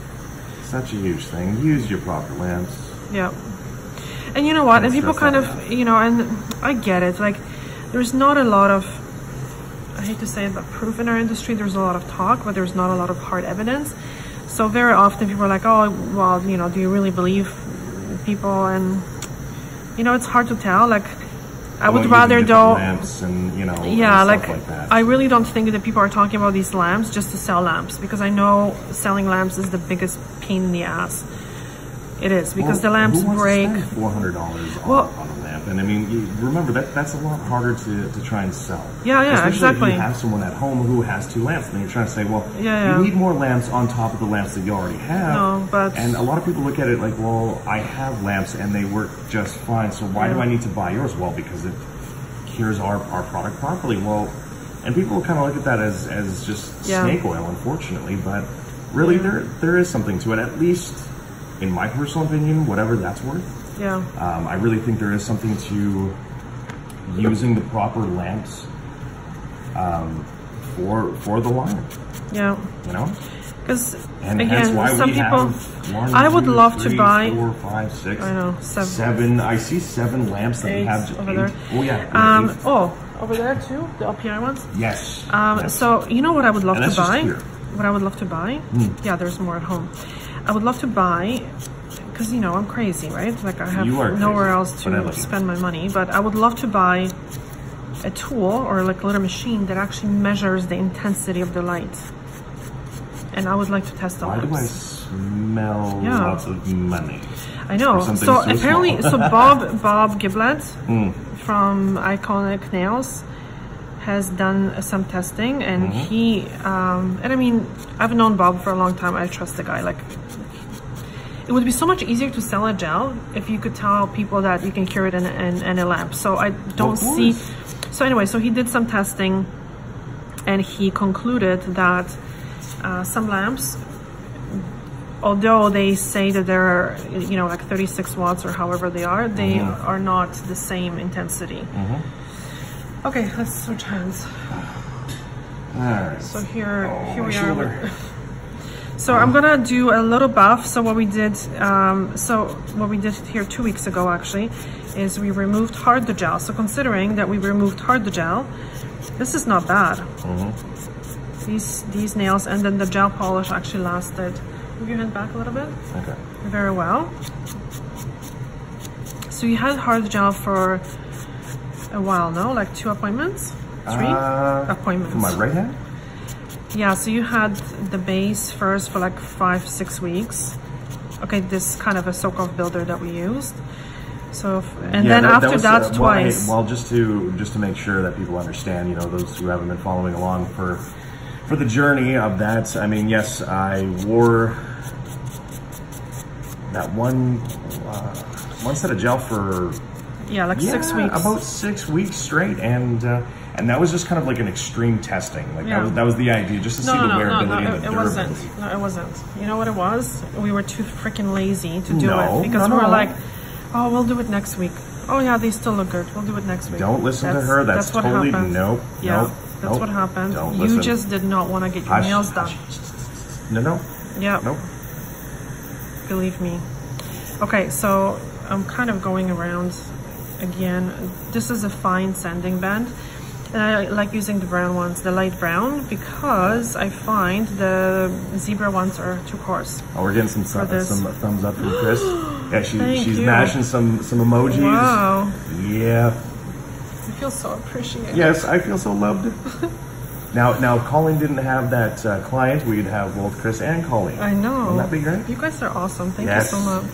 such a huge thing. Use your proper lamps. Yeah. And you know what, and people kind of, you know, and I get it, like there's not a lot of, I hate to say it, but proof in our industry. There's a lot of talk, but there's not a lot of hard evidence. So very often people are like, oh, well, you know, do you really believe people? And, you know, it's hard to tell. Like, I would rather though, lamps and, you know, yeah, and like, stuff like that. I really don't think that people are talking about these lamps just to sell lamps, because I know selling lamps is the biggest pain in the ass. It is, because the lamps break. $400 on a lamp, and I mean, you remember that's a lot harder to try and sell. Yeah, especially exactly. If you have someone at home who has 2 lamps, then you're trying to say, well, you need more lamps on top of the lamps that you already have. No, but and a lot of people look at it like, well, I have lamps and they work just fine, so why do I need to buy yours? Well, because it cures our product properly. Well, and people kind of look at that as just snake oil, unfortunately, but really there is something to it, at least in my personal opinion, whatever that's worth. Yeah. I really think there is something to using the proper lamps for the line. Yeah. You know? Because again, some people, I would love to buy 4, 5, 6. I know, 7. I see 7 lamps that we have over there. Oh yeah. Oh, over there too, the LPI ones. Yes. So you know what I would love to buy? Here. What I would love to buy? Yeah, there's more at home. I would love to buy, because you know I'm crazy, right? Like I have nowhere else to spend my money. But I would love to buy a tool or like a little machine that actually measures the intensity of the light. And I would like to test the lamps. Why do I smell lots of money? I know. So apparently, so Bob Giblet from Iconic Nails has done some testing, and he and I mean, I've known Bob for a long time. I trust the guy. Like, it would be so much easier to sell a gel if you could tell people that you can cure it in a lamp. So I don't see. So anyway, so he did some testing, and he concluded that some lamps, although they say that they're, you know, like 36 watts or however they are not the same intensity. Okay, let's switch hands. All right. So here we are. So I'm gonna do a little buff. So what we did, here 2 weeks ago actually, is we removed hard the gel. So considering that we removed hard the gel, this is not bad. These nails, and then the gel polish actually lasted. Move your hand back a little bit. Okay. Very well. So you had hard gel for a while, no? Like 2 appointments? 3 appointments. For my right hand? Yeah, so you had the base first for like 5-6 weeks. Okay, this kind of a soak-off builder that we used. So, and then after that, twice. Well, just to make sure that people understand, you know, those who haven't been following along for the journey of that. I mean, yes, I wore that one set of gel for 6 weeks. About 6 weeks straight, and that was just kind of like an extreme testing. Like that was the idea, just to see the wearability and the durability. No, it wasn't. You know what it was? We were too freaking lazy to do it, because we were like, oh, we'll do it next week. Oh yeah, they still look good. We'll do it next week. Don't listen to her. That's what totally happened. That's what happened. You just did not want to get your nails done. No. Yeah. Nope. Believe me. Okay, so I'm kind of going around again. This is a fine sanding band, and I like using the brown ones, the light brown, because I find the zebra ones are too coarse. Oh, we're getting some thumbs up from Chris. Yeah, she's mashing some emojis. Wow. Yeah. I feel so appreciated. Yes, I feel so loved. Now, if Colleen didn't have that client, we'd have both Chris and Colleen. I know. Wouldn't that be great? You guys are awesome. Thank you so much.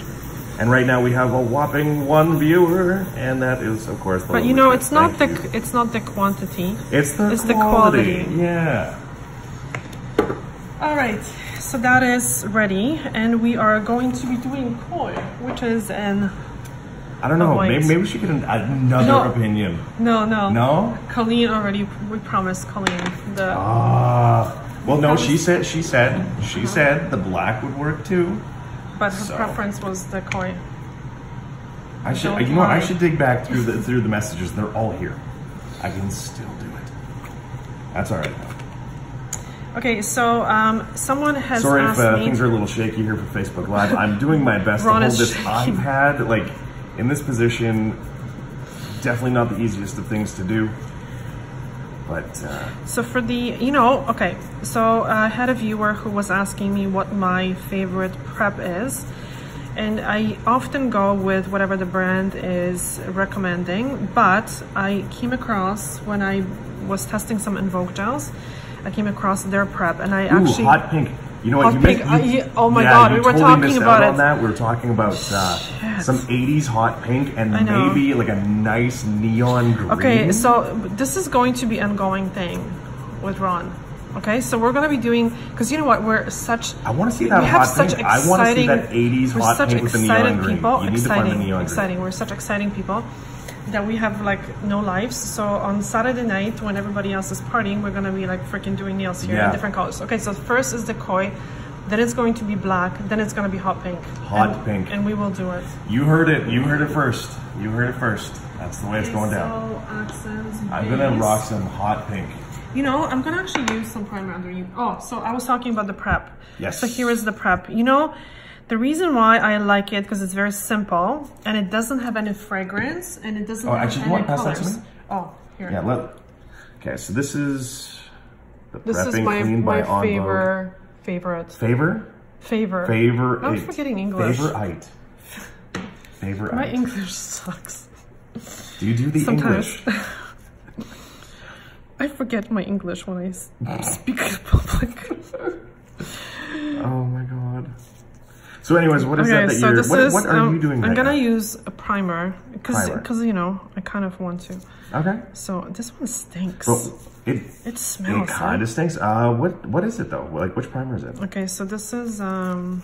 And right now we have a whopping 1 viewer, and that is, of course, the But you know, it's not the quantity. It's the quality. Yeah. All right. So that is ready, and we are going to be doing koi, which is an. I don't know. Maybe we should get another opinion. No. No? Colleen already. We promised Colleen the. Well, no. She said the black would work too. But her preference was the koi. I should dig back through the messages. They're all here. I can still do it. That's all right. Okay, so someone has Sorry asked if me. Things are a little shaky here for Facebook Live. I'm doing my best to hold this iPad like in this position. Definitely not the easiest of things to do. But so for the, okay, so I had a viewer who was asking me what my favorite prep is, and I often go with whatever the brand is recommending, but I came across, when I was testing some Invoke gels, I came across their prep, and I actually... hot pink. You know what? Oh my God, we were talking about it. That. We were talking about some 80s hot pink and maybe like a nice neon green. Okay, so this is going to be an ongoing thing with Ron. Okay, so we're going to be doing, because you know what, we're such... I want to see that hot pink. I want to see that 80s hot pink with the neon green. You need to find the neon green. We're such exciting people that we have like no lives. So on Saturday night, when everybody else is partying, we're gonna be like freaking doing nails here in different colors. Okay, so first is the koi, then it's going to be black, then it's gonna be hot pink. Pink. And we will do it. You heard it. You heard it first. You heard it first. That's the way it's going down. Akzentz I'm gonna rock some hot pink. You know, I'm gonna actually use some primer underneath. Oh, so I was talking about the prep. Yes. So here is the prep. You know, the reason why I like it, because it's very simple and it doesn't have any fragrance and it doesn't have any colors. Pass that to me? Oh, here. Yeah, okay, so this is the prepping my clean by favorite. Favorite. I'm forgetting English. Favorite. My English sucks. Do you do the English? I forget my English when I speak in public. Oh my God. So anyways, what is that you're, what are you doing I'm right gonna now? use a primer, because you know, I kind of want to. Okay. So this one stinks. Well, it smells. It kind of stinks. What is it though? Like, which primer is it? Okay, so this is, I'm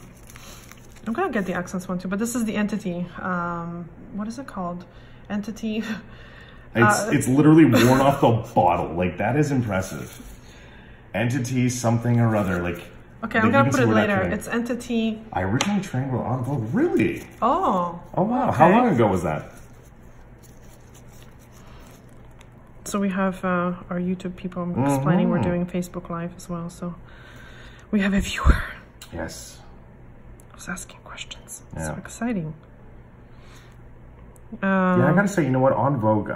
gonna get the Akzentz one too, but this is the Entity. What is it called? Entity. It's literally worn off the bottle. Like, that is impressive. Entity something or other, like. Okay, I'm gonna put it later. It's Entity. I originally trained with on Vogue. Really? Oh. Oh wow. Okay. How long ago was that? So we have our YouTube people explaining we're doing Facebook Live as well. So we have a viewer. Yes. Who's asking questions. Yeah. So exciting. Yeah, I gotta say, you know what? On Vogue,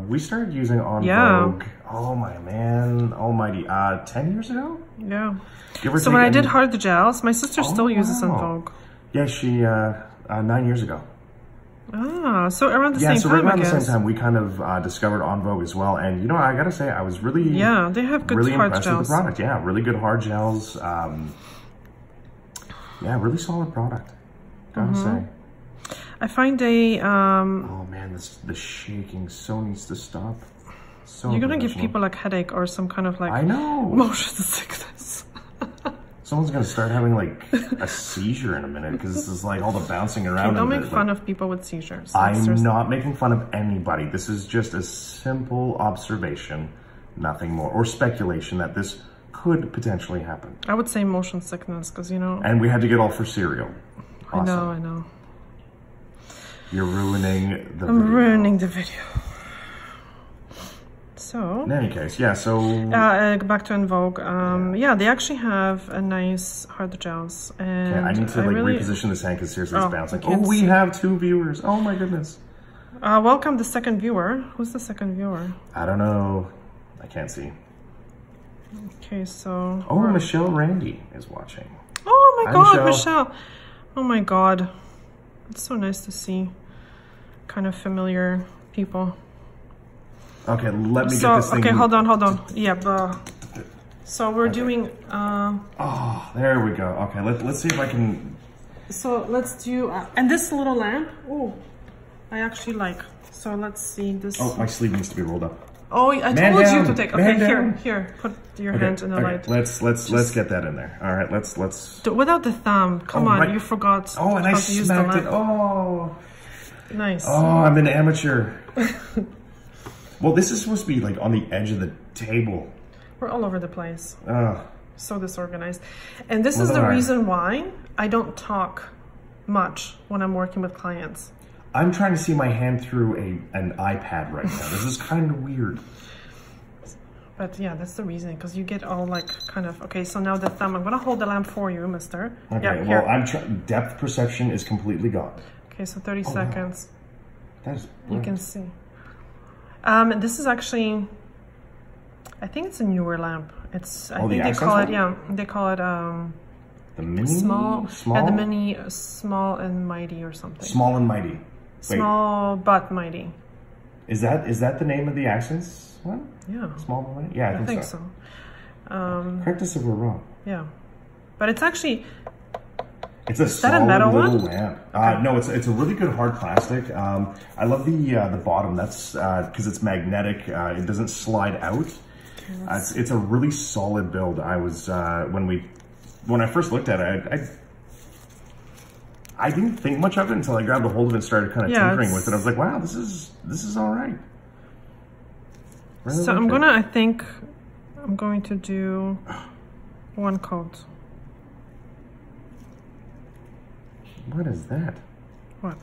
we started using On Vogue. Oh my man, almighty! 10 years ago. Yeah. So when I did hard gels, my sister still uses On Vogue. Yeah, she 9 years ago. Ah, so around the same time. Yeah, so right around the same time, we kind of discovered On Vogue as well. And you know, I gotta say, I was really they have good really hard impressed gels. with the product. Yeah, really good hard gels. Yeah, really solid product. Gotta say. I find a oh man, the shaking so needs to stop. So you're gonna give people like headache or some kind of like motion sickness. Someone's gonna start having like a seizure in a minute because this is like all the bouncing around. Okay, don't make fun of people with seizures. I'm not making fun of anybody. This is just a simple observation, nothing more, or speculation that this could potentially happen. I would say motion sickness because you know. And we had to get all for cereal. Awesome. I know. You're ruining the video. I'm ruining the video. So, in any case, yeah, so... back to Invoke. Yeah, they actually have a nice hard gels. And okay, I need to reposition this hand because seriously it's bouncing. Oh, we have 2 viewers. Oh my goodness. Welcome the second viewer. Who's the second viewer? I don't know. I can't see. Okay, so... Oh, Michelle Randy is watching. Oh my God, Michelle. Oh my God. It's so nice to see kind of familiar people. Okay, let me get this thing. Okay, hold on. Yeah, so we're doing. Oh, there we go. Okay, let's see if I can. So let's do, and this little lamp. Oh, I actually like. So let's see this. Oh, my sleeve needs to be rolled up. Oh, I told you to take. Okay, here, put your hand in the light. Let's get that in there. All right, let's. Without the thumb. Come on, you forgot. Oh, and I smacked it. Oh. Nice. Oh, I'm an amateur. Well, this is supposed to be like on the edge of the table. We're all over the place. So disorganized. And this is the reason why I don't talk much when I'm working with clients. I'm trying to see my hand through an iPad right now. This is kind of weird. But yeah, that's the reason, because you get all like kind of, okay, so now the thumb, I'm going to hold the lamp for you, mister. Okay, yeah, well, depth perception is completely gone. Okay, so 30 seconds. That's you can see. This is actually I think it's a newer lamp. It's, I Oh, think the they call Akzentz it, yeah, they call it the mini? small. Small? Yeah, the mini, small and mighty or something. Small and mighty. Wait, small but mighty. is that the name of the Akzentz one? Yeah. Small and mighty? Yeah, I think so. Correct us if we're wrong. Yeah. But it's actually... It's a solid a metal little one? lamp. Okay. No, it's a really good hard plastic. I love the bottom. That's because it's magnetic. It doesn't slide out. Okay, it's a really solid build. I was when I first looked at it, I didn't think much of it until I grabbed a hold of it and started kind of tinkering with it. I was like, wow, this is all right. Really so I think I'm going to do one coat. What is that? What?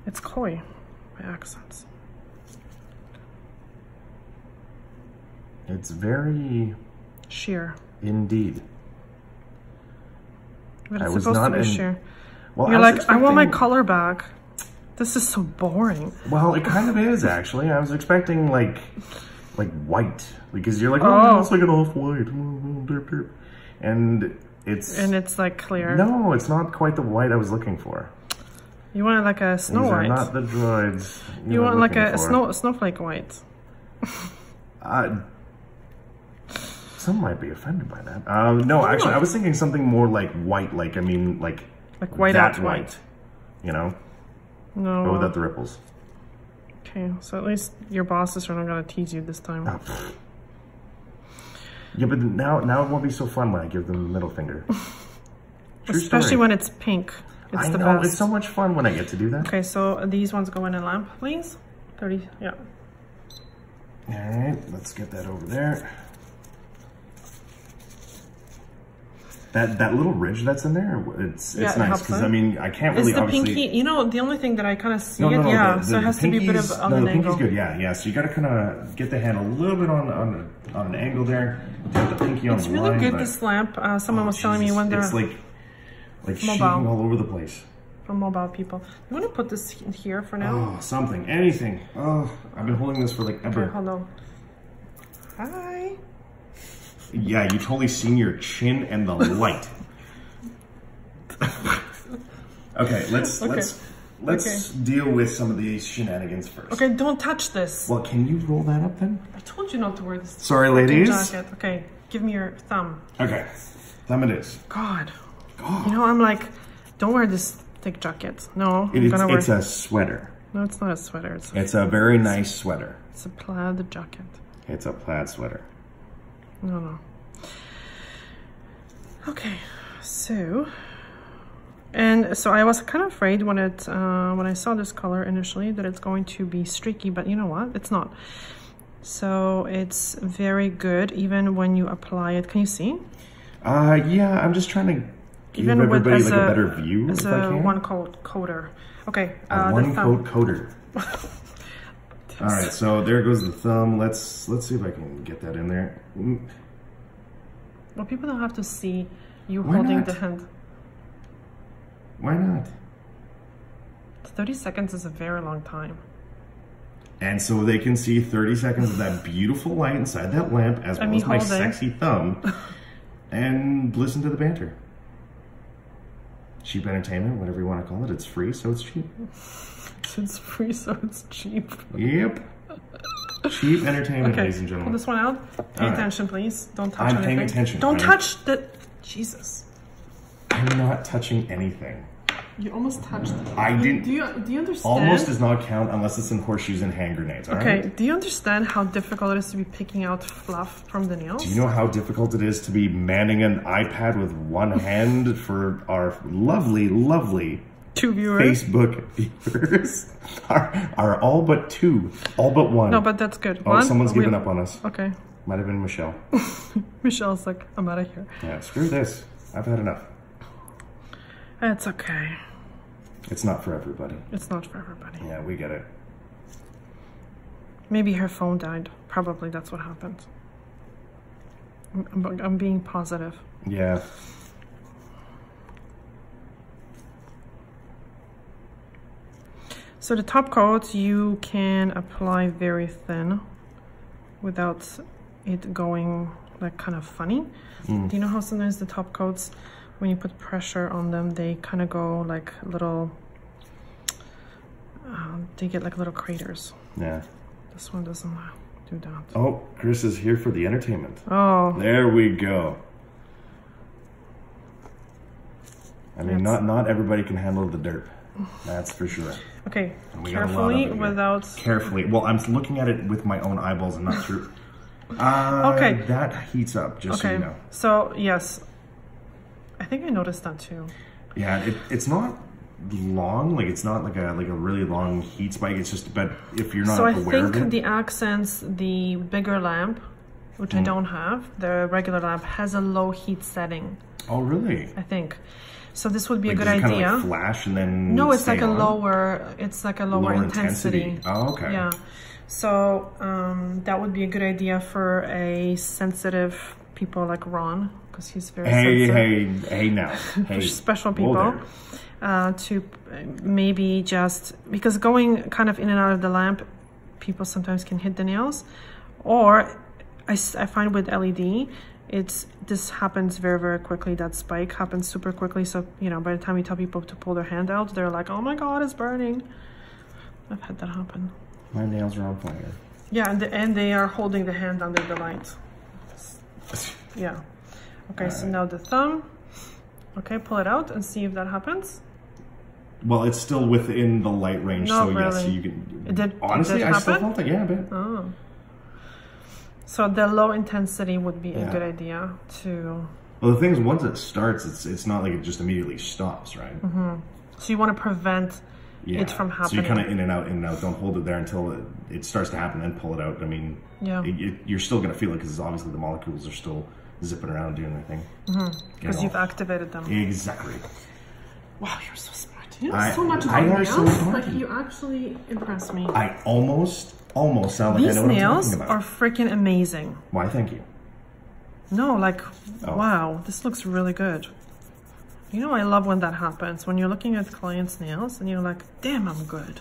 It's Koi by Akzentz. It's very sheer. Indeed. But it's supposed to be sheer. Well, you're like, I want my color back. This is so boring. Well, it kind of is actually. I was expecting like white, because you're like, oh, it's like an off-white, and it's like clear. No, it's not quite the white I was looking for. You want like a snow white. These are not the droids. You want like a snowflake white. Some might be offended by that. No, actually, I was thinking something more like white. Like white that white. You know. No. But without the ripples. Okay, so at least your bosses are not gonna tease you this time. Oh. Yeah, but now it won't be so fun when I give them the middle finger. Especially when it's pink. It's the best. It's so much fun when I get to do that. Okay, so these ones go in a lamp, please. 30, yeah. All right, let's get that over there. That little ridge that's in there, it's nice, because I mean, I can't really obviously... pinky, you know, the only thing that I kind of see so it has to be a bit of on an angle. The pinky's good, yeah. So you got to kind of get the hand a little bit on an angle there. Get the pinky on the line. It's really good, this lamp. Someone was telling me when they're... It's like shaking all over the place. For mobile people. You want to put this in here for now? Oh, something, anything. Oh, I've been holding this for like ever. Okay, hold on. Hi. Yeah, you totally seen your chin and the light. Okay, let's deal with some of these shenanigans first. Okay, don't touch this. Well, can you roll that up then? I told you not to wear this. Sorry, ladies. Jacket. Okay, give me your thumb. Okay, thumb it is. God. You know, I'm like, don't wear this thick jacket. No, it's a sweater. No, it's not a sweater. It's a very nice sweater. It's a plaid jacket. It's a plaid sweater. No. Okay, so I was kind of afraid when I saw this color initially that it's going to be streaky, but you know what? It's not. So it's very good even when you apply it. Can you see? Yeah, I'm just trying to give everybody like a better view. As a one-coat coater. Okay. One-coat coater. All right, so there goes the thumb. Let's see if I can get that in there. Well, people don't have to see you holding the hand. Why not? 30 seconds is a very long time. And so they can see 30 seconds of that beautiful light inside that lamp, as well as my sexy thumb, and listen to the banter. Cheap entertainment, whatever you want to call it. It's free, so it's cheap. It's free, so it's cheap. Yep. Cheap entertainment, ladies and gentlemen. Pull this one out. Pay attention, please. Don't touch anything. I'm paying attention. Don't touch the... Jesus. I'm not touching anything. You almost touched it. I didn't... Do you understand? Almost does not count unless it's in horseshoes and hand grenades, all right? Do you understand how difficult it is to be picking out fluff from the nails? Do you know how difficult it is to be manning an iPad with one hand for our lovely, lovely... 2 viewers. Facebook viewers are all but 2, all but 1. No, but that's good. Oh, someone's given up on us. Okay. Might have been Michelle. Michelle's like, I'm out of here. Yeah, screw this. I've had enough. It's okay. It's not for everybody. It's not for everybody. Yeah, we get it. Maybe her phone died. Probably that's what happened. I'm being positive. Yeah. So the top coat you can apply very thin. without it going like kind of funny. Do you know how sometimes the top coats, when you put pressure on them, they kind of go like little, they get like little craters. Yeah. This one doesn't do that. Oh, Chris is here for the entertainment. Oh. There we go. I mean, not everybody can handle the dirt. That's for sure. Okay, carefully without... Carefully. Well, I'm looking at it with my own eyeballs and not through... okay. That heats up, just so you know. So, yes. I think I noticed that too. Yeah, it's not long. Like, it's not like a really long heat spike. It's just, but if you're not aware of it... So I think the Akzentz, the bigger lamp, which I don't have, the regular lamp, has a low heat setting. Oh, really? I think. So this would be a good idea. Kind of like flash and then no, it's like a lower. It's like a lower intensity. Oh, okay. Yeah. So that would be a good idea for a sensitive people like Ron, because he's very sensitive. Hey now. Hey. Special people to maybe just because going kind of in and out of the lamp, people sometimes can hit the nails, or I find with LED. This happens very, very quickly. That spike happens super quickly. So, you know, by the time you tell people to pull their hand out, they're like, oh my God, it's burning. I've had that happen. My nails are on fire. Yeah, and they are holding the hand under the light. Yeah. Okay, so now the thumb. Okay, pull it out and see if that happens. Well, it's still within the light range, so really. Yes, you can... Honestly, I still felt it, yeah, a bit. Oh. So the low intensity would be a good idea to... Well, the thing is, once it starts, it's not like it just immediately stops, right? So you want to prevent it from happening. So you're kind of in and out, Don't hold it there until it starts to happen, then pull it out. I mean, you're still going to feel it because obviously the molecules are still zipping around doing their thing. Because you've activated them. Exactly. Wow, you're so smart. You know so much about nails. So smart. Like, you actually impressed me. I almost sound like I know what I'm talking about. These nails are freaking amazing. Why, thank you. No, like, wow, this looks really good. You know, I love when that happens. When you're looking at clients' nails and you're like, damn, I'm good.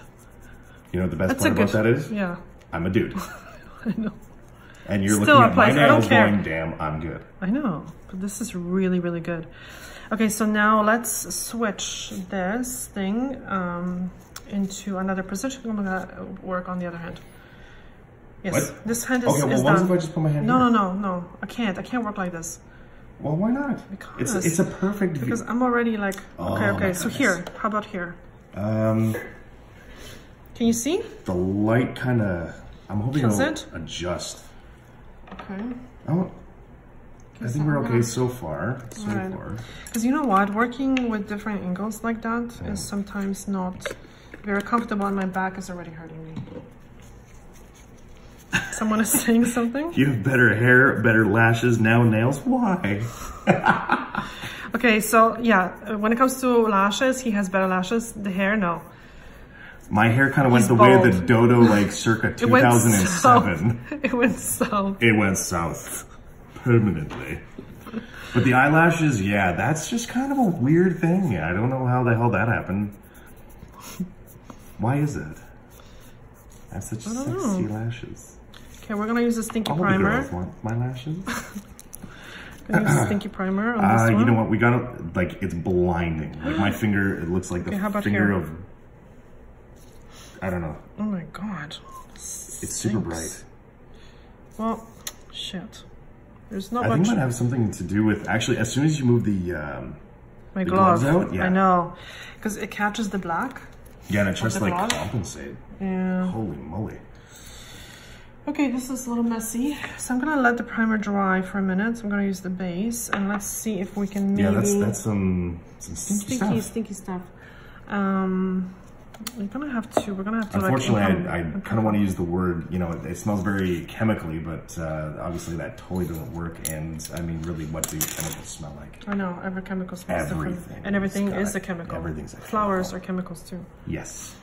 You know what the best part about that is? Yeah. I'm a dude. I know. And you're looking at my nails going, damn, I'm good. I know, but this is really, really good. Okay, so now let's switch this thing into another position. I'm gonna work on the other hand. Yes, what? This hand is okay, well, what if I just put my hand here? No. I can't work like this. Well, why not? Because it's a perfect view. Because I'm already like, okay. So here, how about here? Can you see? The light kind of, I'm hoping it'll adjust. Okay. Oh, I think we're okay so far. Because you know what? Working with different angles like that is sometimes not very comfortable, and my back is already hurting me. Someone is saying something? You have better hair, better lashes, now nails. Why? Okay, so yeah, when it comes to lashes, he has better lashes. The hair, no. My hair kind of went the way of the dodo, like circa 2007. It went south. It went south. Permanently. But the eyelashes, yeah, that's just kind of a weird thing. Yeah, I don't know how the hell that happened. Why is it? I have such sexy lashes. Okay, we're gonna use the stinky primer. All the girls want my lashes. Gonna use the stinky primer on this one. You know what? We gotta, like, it's blinding. Like, my finger, it looks like the finger of, I don't know. Oh my God. It's super bright. Well, shit. There's not much. I think it might have something to do with, actually, as soon as you move the gloves out. Yeah. I know. Because it catches the black. Yeah, and it tries to, like, compensate. Yeah. Holy moly. Okay, this is a little messy. So I'm gonna let the primer dry for a minute. So I'm gonna use the base, and let's see if we can maybe... Yeah, that's some stinky stuff. We're gonna have to Unfortunately, I kind of want to use the word, you know, it smells very chemically, but obviously that totally doesn't work. And I mean, really, what do chemicals smell like? I know, every chemical smells different. And everything is a chemical. Everything's a Flowers are chemicals too. Yes.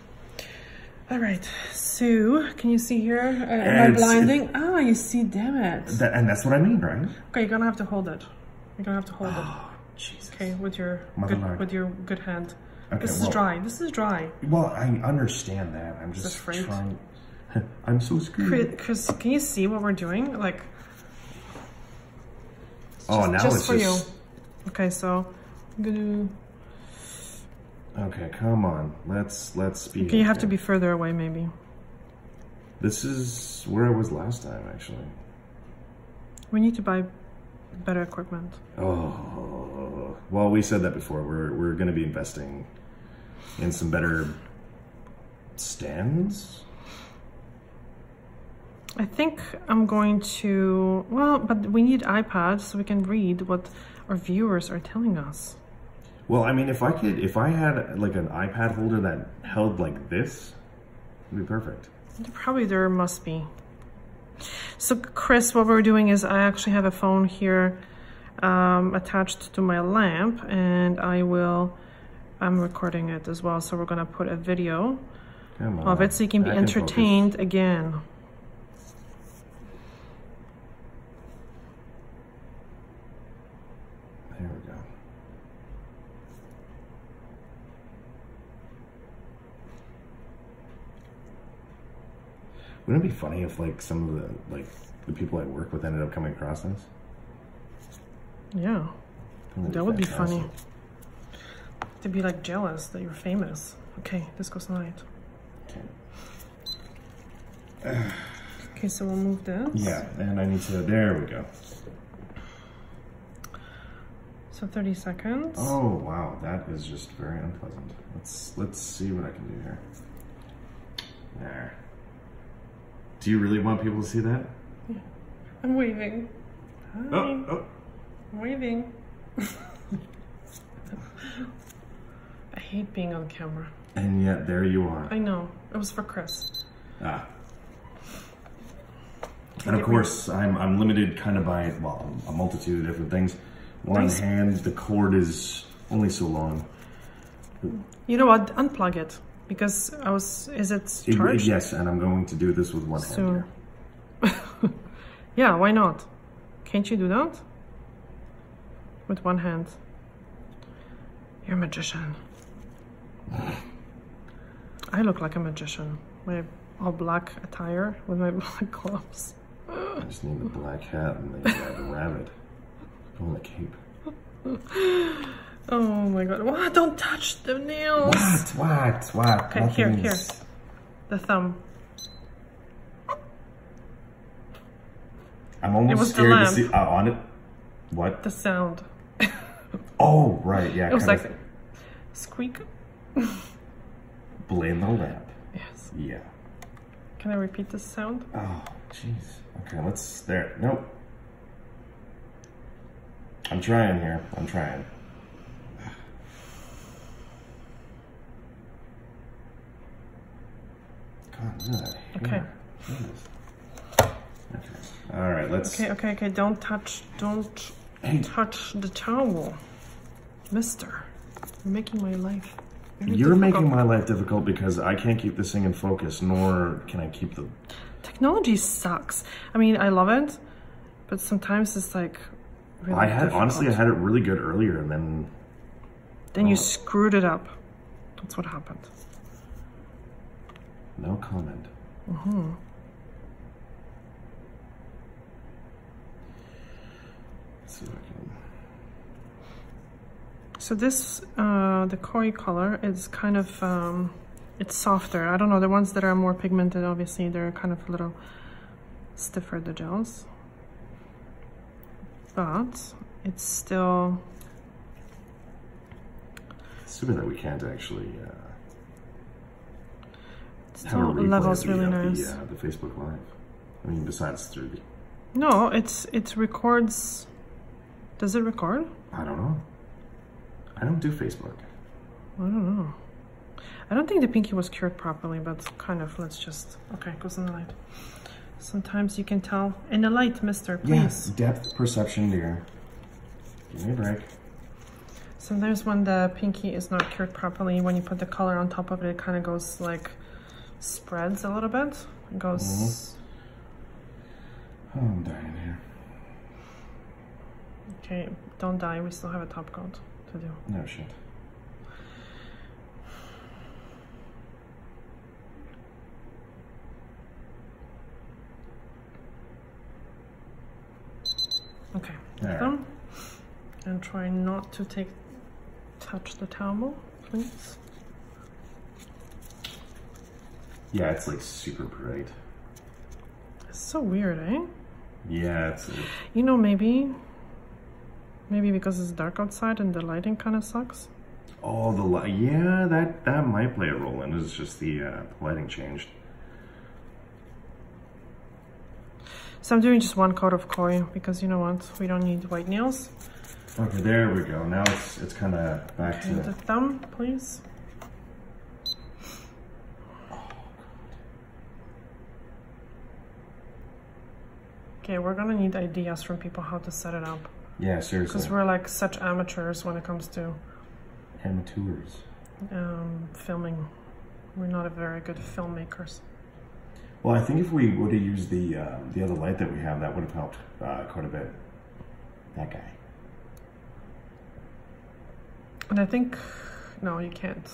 All right, so can you see here? Am I blinding? Oh, you see, damn it. And that's what I mean, right? Okay, you're gonna have to hold it. You're gonna have to hold it. Oh, Jesus. Okay, with your good hand. Okay, this is dry. This is dry. Well, I understand that. I'm just trying. I'm so screwed. Chris, can you see what we're doing? Like, oh, now just it's for just... you. Okay, so I'm gonna... Okay, come on. Let's speed. Okay, you have to be further away, maybe. This is where I was last time, actually. We need to buy better equipment. Oh, well, we said that before. We're going to be investing in some better stands. I think I'm going to... Well, but we need iPads so we can read what our viewers are telling us. Well, I mean, if I had like an iPad holder that held like this, it'd be perfect. Probably there must be. So Chris, what we're doing is I actually have a phone here attached to my lamp, and I'm recording it as well. So we're gonna put a video of it so you can be entertained again. There we go. Wouldn't it be funny if like some of the people I work with ended up coming across this? Yeah, that would be fantastic. funny. To be like jealous that you're famous. Okay, this goes light. Okay. Okay, so we'll move this. Yeah, and I need to, there we go. So 30 seconds. Oh wow, that is just very unpleasant. Let's see what I can do here. There. Do you really want people to see that? Yeah. I'm waving. Hi. Oh. I'm waving. I hate being on camera. And yet there you are. I know. It was for Chris. Ah. And of course, I'm limited kind of by, well, a multitude of different things. One hand, the cord is only so long. You know what? Unplug it. Because is it charged? Yes, and I'm going to do this with one hand here. Yeah, why not? Can't you do that? With one hand. You're a magician. I look like a magician. My all black attire with my black gloves. I just need the black hat and the rabbit. Oh, the cape. Oh my god. What? Don't touch the nails. What? Okay, here. The thumb. I'm almost scared to see on it. What? The sound. Oh, right, yeah. It was like squeak. Blame the lamp. Yes. Yeah. Can I repeat this sound? Oh, jeez. Okay, there. Nope. I'm trying here. I'm trying. God, look at that hair. Okay. Jesus. Okay. All right, let's... Okay. Don't touch the towel. Mister. You're making my life very difficult. Making my life difficult because I can't keep this thing in focus, nor can I keep the... Technology sucks. I mean, I love it, but sometimes it's like really honestly, I had it really good earlier, and then... Then you screwed it up. That's what happened. No comment. Mm-hmm. Let's see if I can... So this, the koi color is kind of, it's softer. I don't know, the ones that are more pigmented, obviously, they're kind of a little stiffer, the gels. But it's still... Assuming that we can't actually have a levels really nice. The Facebook Live. I mean, besides through the... No, it records... Does it record? I don't know. I don't do Facebook. I don't know. I don't think the pinky was cured properly, but kind of, let's just... Okay, it goes in the light. Sometimes you can tell. In the light, mister, please. Yes, depth perception, dear. Give me a break. Sometimes when the pinky is not cured properly, when you put the color on top of it, it kind of goes like... spreads a little bit. It goes... Oh, I'm dying here. Okay, don't die. We still have a top coat to do. No shit. Okay, put them. And try not to touch the towel, please. Yeah, it's like super bright. It's so weird, eh? Yeah, it's... You know, maybe because it's dark outside and the lighting kind of sucks. Oh, the light. Yeah, that might play a role in it. It's just the lighting changed. So I'm doing just one coat of koi because you know what? We don't need white nails. Okay, there we go. Now it's kind of back to the thumb, please. Okay, we're gonna need ideas from people how to set it up. Yeah, seriously. Because we're like such amateurs when it comes to filming. We're not a very good filmmakers. Well, I think if we would have used the other light that we have, that would have helped quite a bit. That guy. And I think no, you can't.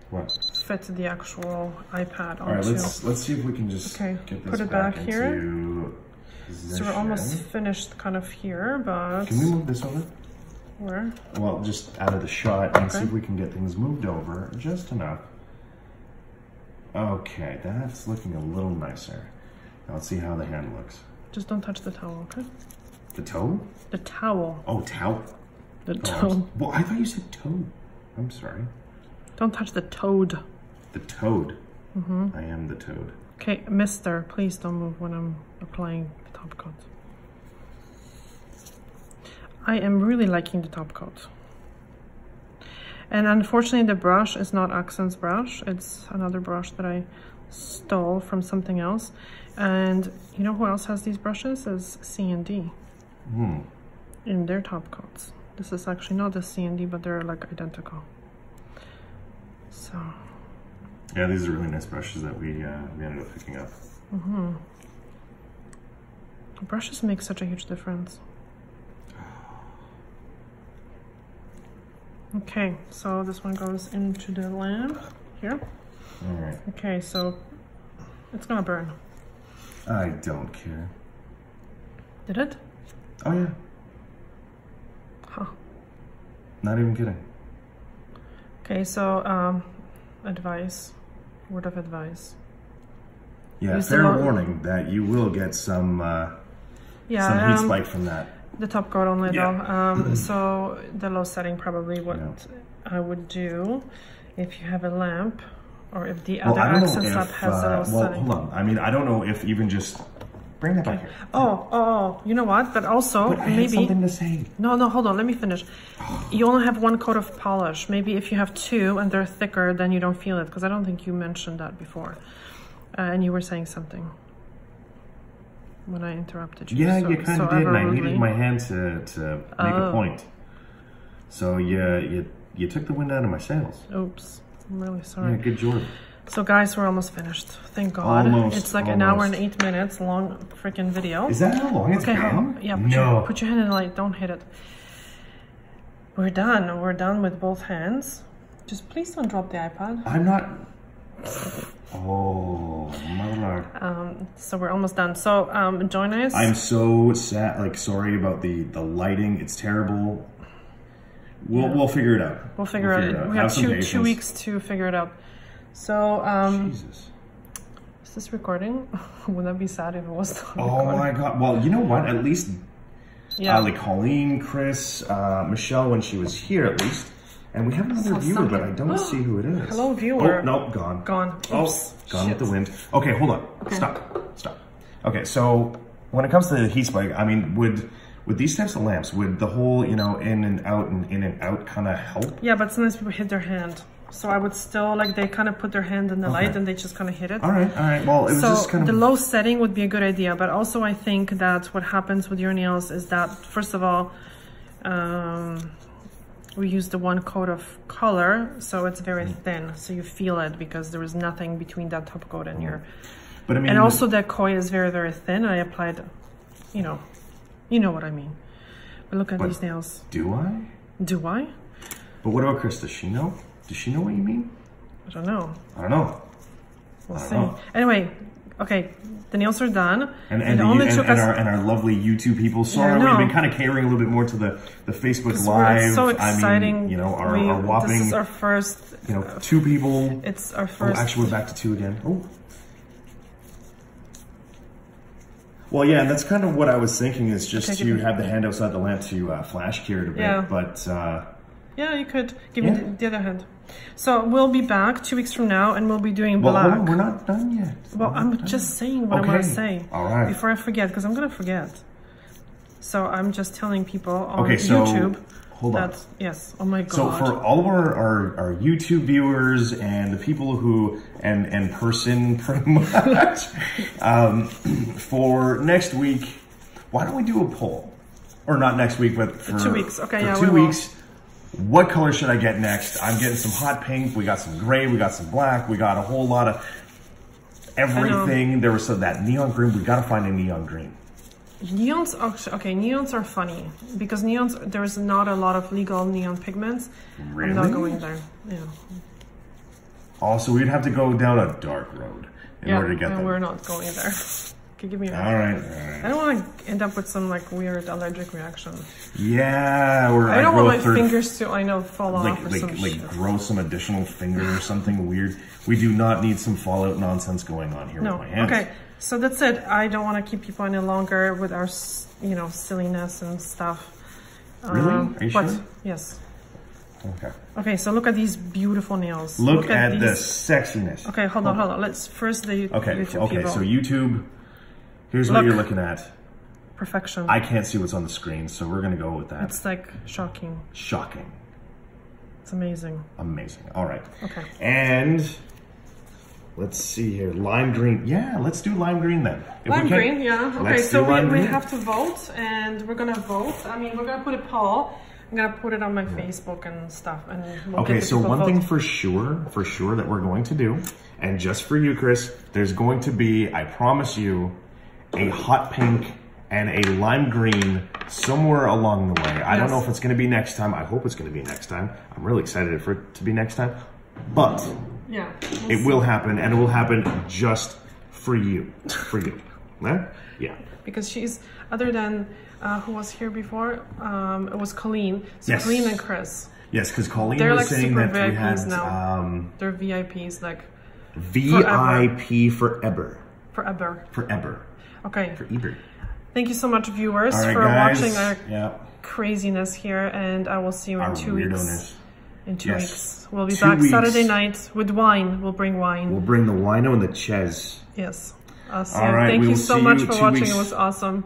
What? Fit the actual iPad onto. All right, let's see if we can just get this put it back here. Into position. So we're almost finished kind of here, but... Can we move this over? Where? Well, just out of the shot and see if we can get things moved over just enough. Okay, that's looking a little nicer. Now let's see how the hand looks. Just don't touch the towel, okay? The toe? The towel. Oh, towel. The toe. Well, I thought you said toad. I'm sorry. Don't touch the toad. The toad. I am the toad. Okay, mister, please don't move when I'm applying the top coat. I am really liking the top coat. And unfortunately the brush is not Akzentz brush. It's another brush that I stole from something else. And you know who else has these brushes? Is C&D. In their top coats. This is actually not the C&D, but they're like identical. So... yeah, these are really nice brushes that we ended up picking up. Brushes make such a huge difference. Okay, so this one goes into the lamp here. All right. Okay, so it's gonna burn. I don't care. Did it? Oh yeah. Huh. Not even kidding. Okay, so advice. Word of advice. Yeah, fair warning that you will get some heat spike from that. The top coat only though. So the low setting probably what I would do if you have a lamp or if the other Akzentz lamp has a low setting. Hold on. I mean, I don't know if even just bring that back here. Oh, you know what? But also but I have something to say. No, hold on. Let me finish. You only have one coat of polish. Maybe if you have two and they're thicker, then you don't feel it. Because I don't think you mentioned that before. And you were saying something when I interrupted you. Yeah, you kind of did, and I needed my hand to make a point. So you took the wind out of my sails. Oops, I'm really sorry. Yeah, good job. So guys, we're almost finished. Thank God. Almost. It's like an hour and 8 minutes long freaking video. Is that how long it's been? Yeah, put your hand in the light. Don't hit it. We're done. We're done with both hands. Just please don't drop the iPad. I'm not... Oh, mother. So we're almost done. So join us. I'm so sad. Like, sorry about the lighting. It's terrible. We'll figure it out. We'll figure it out. We have two weeks to figure it out. So Jesus. Is this recording? Would that be sad if it was not recording? Oh my God. Well, you know what? At least like Colleen, Chris, Michelle, when she was here, at least. And we have another viewer, but I don't see who it is. Hello, viewer. Oh, no, gone. Gone. Oh, gone with the wind. Okay, hold on. Okay. Stop. Okay, so when it comes to the heat spike, I mean, would these types of lamps, would the whole, in and out kind of help? Yeah, but sometimes people hit their hand. So I would still, like, they kind of put their hand in the light and they just kind of hit it. All right. Well, it was just kind of... the low setting would be a good idea. But also I think that what happens with your nails is that, first of all, we use the one coat of color, so it's very thin, so you feel it because there is nothing between that top coat and your... But I mean... And also that koi is very, very thin. I applied, you know what I mean. But look at these nails. Do I? Do I? But what about Chris? Does she know? Does she know what you mean? I don't know. I don't know. We'll see. Anyway, okay, The nails are done. And our lovely YouTube people. Sorry, we've been kind of catering a little bit more to the Facebook Live. It's so exciting. I mean, you know, our whopping. This is our first. You know, 2 people. It's our first. Oh, actually, we're back to 2 again. Oh. Well, yeah, and that's kind of what I was thinking, is just to have the hand outside the lamp to flash cure it a bit. Yeah. But yeah, you could give me the other hand. So we'll be back 2 weeks from now, and we'll be doing black. Well, we're not done yet. Well, I'm just saying what I want to say. All right. Before I forget, because I'm gonna forget. So I'm just telling people on YouTube. Hold on. Yes. Oh my God. So for all of our YouTube viewers and the people who and person pretty much, for next week, why don't we do a poll? Or not next week, but for 2 weeks. Okay, for 2 weeks. What color should I get next? I'm getting some hot pink. We got some gray. We got some black. We got a whole lot of everything. There was that neon green. We got to find a neon green. Neons, okay, neons are funny because neons, there's not a lot of legal neon pigments. Really? I'm not going there. Yeah. Also, we'd have to go down a dark road in order to get them. We're not going there. Okay, give me a All right. I don't want to end up with some like weird allergic reaction. Yeah, or I don't want my fingers to fall off or some like grow some additional finger or something weird. We do not need some Fallout nonsense going on here with my hands. Okay. So that's it. I don't want to keep people any longer with our, you know, silliness and stuff. Really? Are you sure? Yes. Okay. Okay, so look at these beautiful nails. Look at the sexiness. Okay, hold on. Let's first the YouTube people. So YouTube, here's what you're looking at. Perfection. I can't see what's on the screen, so we're going to go with that. It's like shocking. Shocking. It's amazing. Amazing. All right. Okay. And... let's see here, lime green. Yeah, let's do lime green then. Lime green, yeah. Okay, so we have to vote, and we're gonna vote. I mean, we're gonna put a poll. I'm gonna put it on my Facebook and stuff. And we'll okay, so one thing for sure that we're going to do, and just for you, Chris, there's going to be, I promise you, a hot pink and a lime green somewhere along the way. I don't know if it's gonna be next time. I hope it's gonna be next time. I'm really excited for it to be next time, but. Yeah, it will happen, and it will happen just for you. Right? Yeah. Because she's, other than who was here before, it was Colleen. So yes. Colleen and Chris. Yes, because Colleen was like saying that VIPs we had now. They're VIPs, like VIP forever. Forever. Okay. Forever. Thank you so much, viewers, for watching our craziness here, and I will see you in 2 weeks. In 2 weeks. We'll be back Saturday night with wine. We'll bring wine. We'll bring the wino and the ches. Yes. I'll see you. Thank you so much for watching. It was awesome.